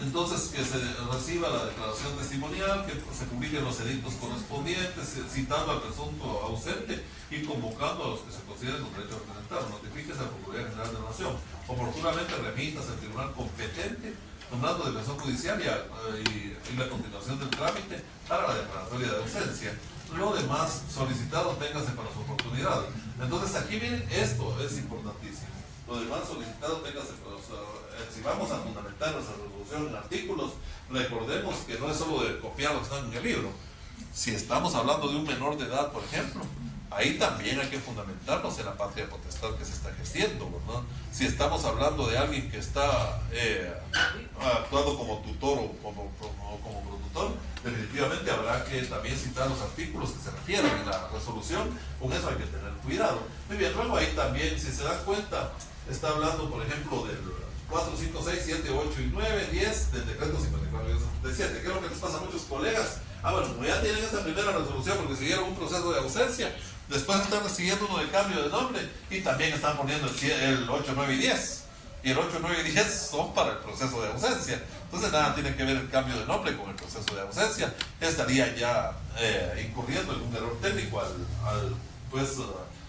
Entonces, que se reciba la declaración testimonial, que se publiquen los edictos correspondientes, citando al presunto ausente y convocando a los que se consideren con derecho a representar. Notifíquese a la Procuraduría General de la Nación. Oportunamente remitas al tribunal competente, nombrando defensor judicial y la continuación del trámite para la declaratoria de ausencia. Lo demás solicitado téngase para su oportunidad. Entonces aquí miren, esto es importantísimo. Lo demás solicitado téngase para su, si vamos a fundamentar nuestra resolución en artículos, recordemos que no es solo de copiar lo que está en el libro. Si estamos hablando de un menor de edad, por ejemplo, ahí también hay que fundamentarnos en la patria potestad que se está ejerciendo, ¿verdad? Si estamos hablando de alguien que está actuando como tutor o como productor, definitivamente habrá que también citar los artículos que se refieren en la resolución. Con eso hay que tener cuidado. Muy bien, luego ahí también, si se dan cuenta, está hablando, por ejemplo, del 4, 5, 6, 7, 8 y 9, 10 del decreto 54-77. ¿Qué es lo que les pasa a muchos colegas? Bueno, como ya tienen esa primera resolución porque siguieron un proceso de ausencia, después están recibiendo uno de cambio de nombre y también están poniendo el 8, 9 y 10. Y el 8, 9 y 10 son para el proceso de ausencia. Entonces nada tiene que ver el cambio de nombre con el proceso de ausencia. Estaría ya incurriendo en un error técnico al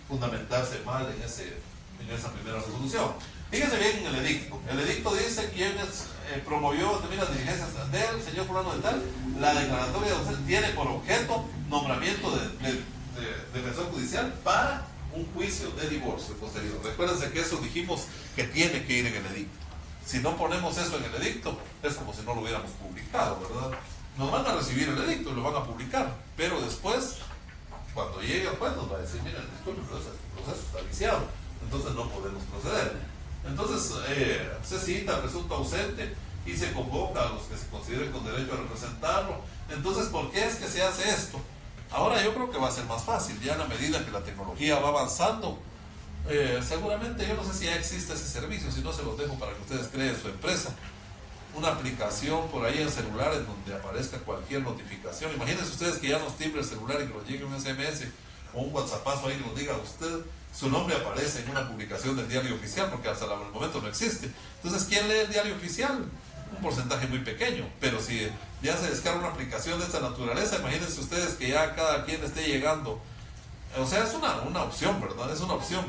fundamentarse mal en esa primera resolución. Fíjense bien en el edicto. El edicto dice quienes promovió también las diligencias del señor fulano de tal. La declaratoria de ausencia tiene por objeto nombramiento de defensor judicial para un juicio de divorcio posterior. Recuérdense que eso dijimos que tiene que ir en el edicto. Si no ponemos eso en el edicto, es como si no lo hubiéramos publicado, ¿verdad? Nos van a recibir el edicto y lo van a publicar, pero después, cuando llegue al juez, nos va a decir, miren, disculpen, pero ese proceso está viciado, entonces no podemos proceder. Entonces, se cita al presunto ausente y se convoca a los que se consideren con derecho a representarlo. Entonces, ¿por qué es que se hace esto? Ahora yo creo que va a ser más fácil, ya a la medida que la tecnología va avanzando. Seguramente, yo no sé si ya existe ese servicio, si no se los dejo para que ustedes creen su empresa. Una aplicación por ahí en celular en donde aparezca cualquier notificación. Imagínense ustedes que ya nos timbre el celular y que nos llegue un SMS o un WhatsAppazo ahí y nos diga usted, su nombre aparece en una publicación del diario oficial, porque hasta el momento no existe. Entonces, ¿quién lee el diario oficial? Un porcentaje muy pequeño, pero si ya se descarga una aplicación de esta naturaleza, imagínense ustedes que ya cada quien esté llegando O sea, es una opción, ¿verdad? Es una opción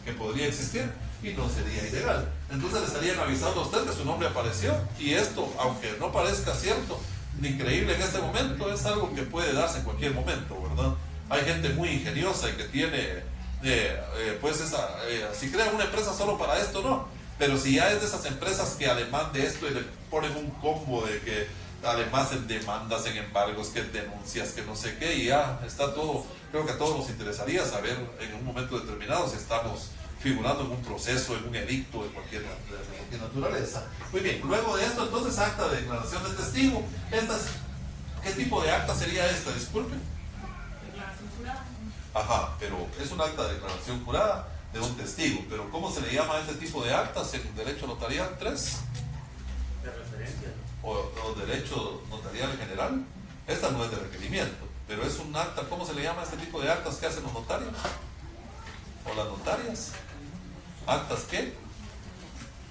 que podría existir y no sería ilegal. Entonces le estarían avisando a usted que su nombre apareció, y esto, aunque no parezca cierto ni creíble en este momento, es algo que puede darse en cualquier momento, ¿verdad? Hay gente muy ingeniosa y que tiene, si crea una empresa solo para esto, no. Pero si ya es de esas empresas que además de esto le ponen un combo de que además en demandas, en embargos, que en denuncias, que no sé qué, y ya está todo. Creo que a todos nos interesaría saber en un momento determinado si estamos figurando en un proceso, en un edicto de cualquier naturaleza. Muy bien, luego de esto entonces acta de declaración de testigo. ¿Qué tipo de acta sería esta? Disculpen. Declaración jurada. Ajá, pero es un acta de declaración jurada de un testigo. Pero ¿cómo se le llama a este tipo de actas en derecho notarial? 3. De referencia. O derecho notarial en general. Esta no es de requerimiento, pero es un acta. ¿Cómo se le llama a este tipo de actas que hacen los notarios? ¿O las notarias? ¿Actas qué?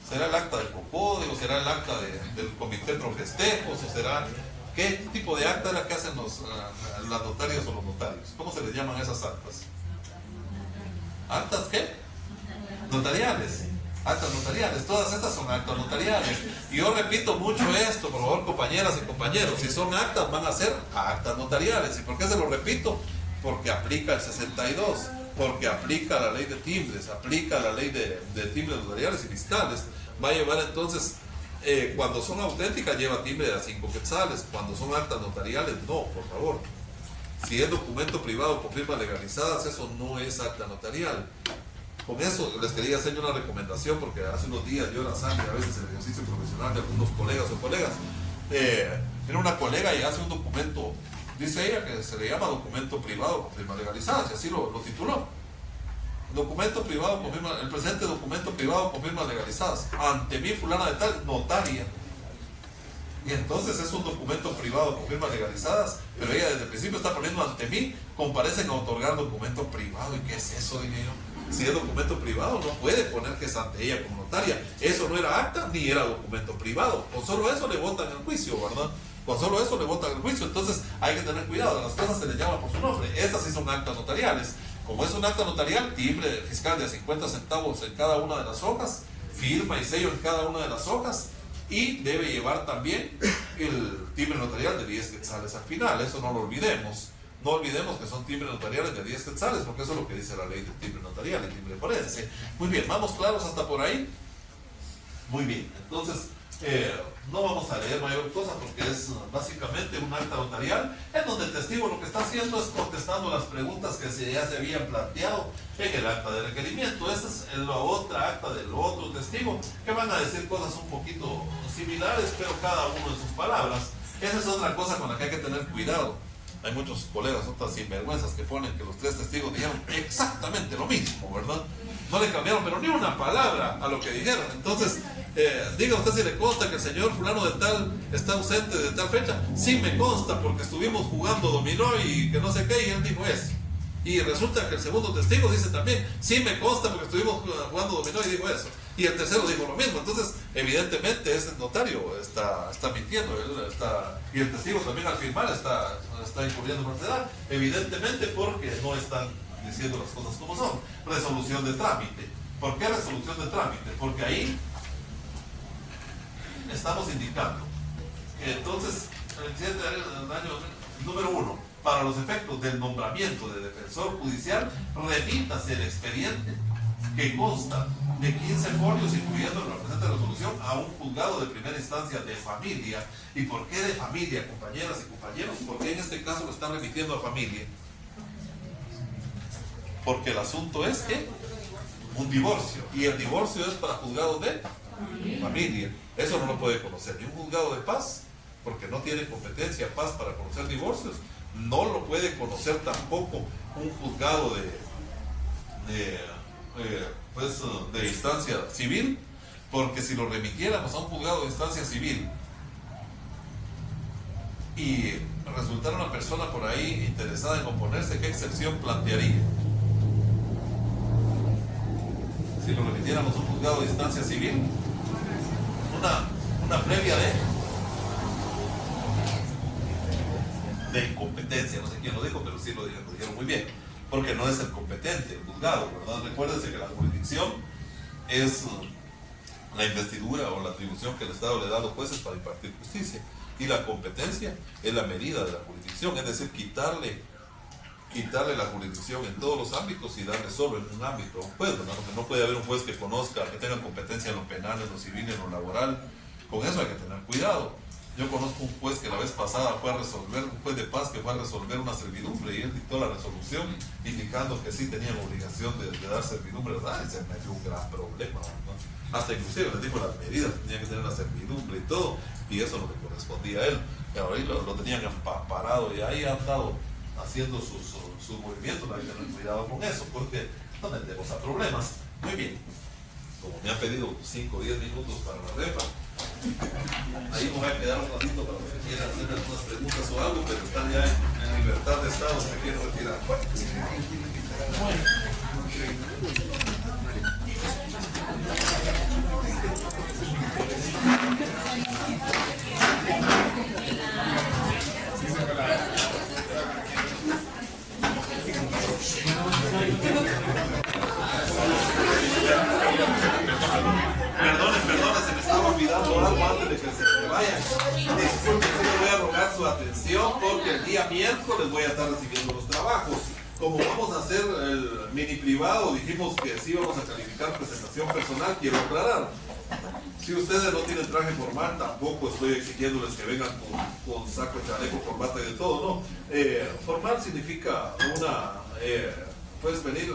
¿Será el acta del copódigo? ¿Será el acta del comité pro festejos? ¿O será qué tipo de acta es la que hacen las notarias o los notarios? ¿Cómo se les llaman esas actas? ¿Actas qué? Notariales. Actas notariales, todas estas son actas notariales. Y yo repito mucho esto, por favor, compañeras y compañeros, si son actas van a ser actas notariales. ¿Y por qué se lo repito? Porque aplica el 62, porque aplica la ley de timbres, aplica la ley de timbres notariales y fiscales. Va a llevar entonces, cuando son auténticas lleva timbre de a 5 quetzales, cuando son actas notariales no, por favor. Si es documento privado con firmas legalizadas, eso no es acta notarial. Con eso les quería hacer una recomendación, porque hace unos días yo la sangre a veces el ejercicio profesional de algunos colegas o colegas. Tiene una colega y hace un documento, dice ella que se le llama documento privado con firmas legalizadas, y así lo tituló. Documento privado con firmas, el presente documento privado con firmas legalizadas. Ante mí, fulana de tal, notaria. Y entonces es un documento privado con firmas legalizadas, pero ella desde el principio está poniendo ante mí, comparecen a otorgar documento privado. ¿Y qué es eso, dije yo? Si es documento privado, no puede poner que es ante ella como notaria. Eso no era acta ni era documento privado. Con solo eso le votan el juicio, ¿verdad? Con solo eso le votan el juicio. Entonces hay que tener cuidado. Las cosas se les llama por su nombre. Estas sí son actas notariales. Como es un acta notarial, timbre fiscal de 50 centavos en cada una de las hojas, firma y sello en cada una de las hojas, y debe llevar también el timbre notarial de 10 quetzales al final. Eso no lo olvidemos. No olvidemos que son timbres notariales de 10 quetzales, porque eso es lo que dice la ley de timbre notarial y timbre forense. Muy bien, ¿vamos claros hasta por ahí? Muy bien, entonces no vamos a leer mayor cosa porque es básicamente un acta notarial en donde el testigo lo que está haciendo es contestando las preguntas que ya se habían planteado en el acta de requerimiento. Esta es la otra acta del otro testigo, que van a decir cosas un poquito similares, pero cada uno en sus palabras. Esa es otra cosa con la que hay que tener cuidado. Hay muchos colegas, otras sinvergüenzas, que ponen que los 3 testigos dijeron exactamente lo mismo, ¿verdad? No le cambiaron, pero ni una palabra a lo que dijeron. Entonces, diga usted si le consta que el señor fulano de tal está ausente de tal fecha. Sí me consta porque estuvimos jugando dominó y que no sé qué, y él dijo eso. Y resulta que el segundo testigo dice también, sí me consta porque estuvimos jugando dominó y dijo eso. Y el tercero dijo lo mismo. Entonces, evidentemente, ese notario está mintiendo. Y el testigo también al firmar está incurriendo en falsedad. Evidentemente, porque no están diciendo las cosas como son. Resolución de trámite. ¿Por qué resolución de trámite? Porque ahí estamos indicando que entonces el incidente del año número 1, para los efectos del nombramiento de defensor judicial, remítase el expediente que consta de 15 folios, incluyendo la presente resolución, a un juzgado de primera instancia de familia. ¿Y por qué de familia, compañeras y compañeros? ¿Por qué en este caso lo están remitiendo a familia? Porque el asunto es que un divorcio, y el divorcio es para juzgados de familia. Eso no lo puede conocer ni un juzgado de paz, porque no tiene competencia paz para conocer divorcios. No lo puede conocer tampoco un juzgado de instancia civil, porque si lo remitiéramos a un juzgado de instancia civil y resultara una persona por ahí interesada en oponerse, ¿qué excepción plantearía? Si lo remitiéramos a un juzgado de instancia civil, una previa de incompetencia, no sé quién lo dijo, pero sí lo dijeron muy bien. porque no es el competente, el juzgado, ¿verdad? Recuérdense que la jurisdicción es la investidura o la atribución que el Estado le da a los jueces para impartir justicia, y la competencia es la medida de la jurisdicción, es decir, quitarle la jurisdicción en todos los ámbitos y darle solo en un ámbito a un juez, ¿verdad? Porque no puede haber un juez que conozca, que tenga competencia en lo penal, en lo civil, en lo laboral. Con eso hay que tener cuidado. Yo conozco un juez que la vez pasada fue a resolver, un juez de paz que fue a resolver una servidumbre, y él dictó la resolución indicando que sí tenían obligación de dar servidumbre, ¿verdad? Y se metió un gran problema, ¿no? Hasta inclusive les dijo las medidas, tenía que tener la servidumbre y todo, y eso no le correspondía a él. Pero ahí lo tenían parado, y ahí ha andado haciendo sus movimientos. Hay que tener cuidado con eso, porque no metemos a problemas. Muy bien, como me han pedido 5 o 10 minutos para la repa, ahí me voy a quedar un ratito para los que quieran hacer algunas preguntas o algo, pero están ya en libertad de estado, se quieren retirar. Perdone, se me estaba olvidando algo antes de que se me vayan. Disculpen, sí les voy a rogar su atención, porque el día miércoles voy a estar recibiendo los trabajos. Como vamos a hacer el mini privado, dijimos que sí vamos a calificar presentación personal. Quiero aclarar, si ustedes no tienen traje formal, tampoco estoy exigiéndoles que vengan con saco, chaleco, corbata y de todo, ¿no? Formal significa puedes venir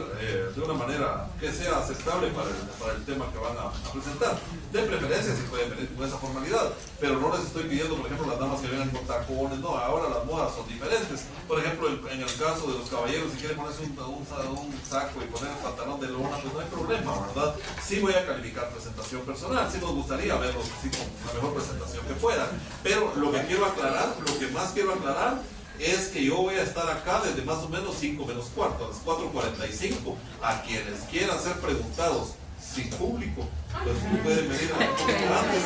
de una manera que sea aceptable para el tema que van a presentar. De preferencia si pueden venir con esa formalidad, pero no les estoy pidiendo, por ejemplo, las damas que vengan con tacones. No, ahora las modas son diferentes. Por ejemplo, en el caso de los caballeros, si quieren ponerse un saco y poner el pantalón de lona, pues no hay problema, ¿verdad? Sí voy a calificar presentación personal, sí nos gustaría verlos así con la mejor presentación que puedan, pero lo que más quiero aclarar es que yo voy a estar acá desde más o menos 5 menos cuarto, a las 4:45. A quienes quieran ser preguntados sin público, pues pueden venir antes.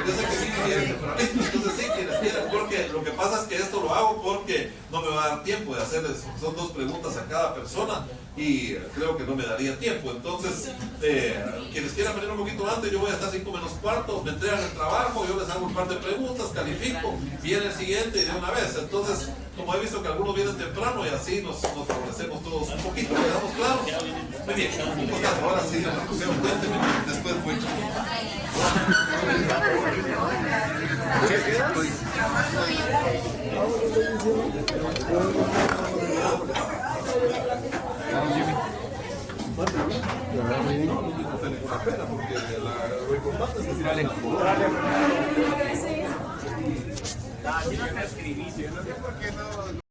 Yo sé que sí quieren tempranito, entonces sí, quienes quieran, porque lo que pasa es que esto lo hago porque no me va a dar tiempo de hacerles, son 2 preguntas a cada persona y creo que no me daría tiempo. Entonces, quienes quieran venir un poquito antes, yo voy a estar 5 menos cuarto, me entregan el trabajo, yo les hago un par de preguntas, califico, viene el siguiente y de una vez. Entonces, como he visto que algunos vienen temprano y así nos favorecemos todos un poquito, ¿quedamos claros? Muy bien, pues ahora sí, cuénteme, después voy. No tengo ninguna pena, porque lo importante es que si no te escribiste, yo no sé por qué no.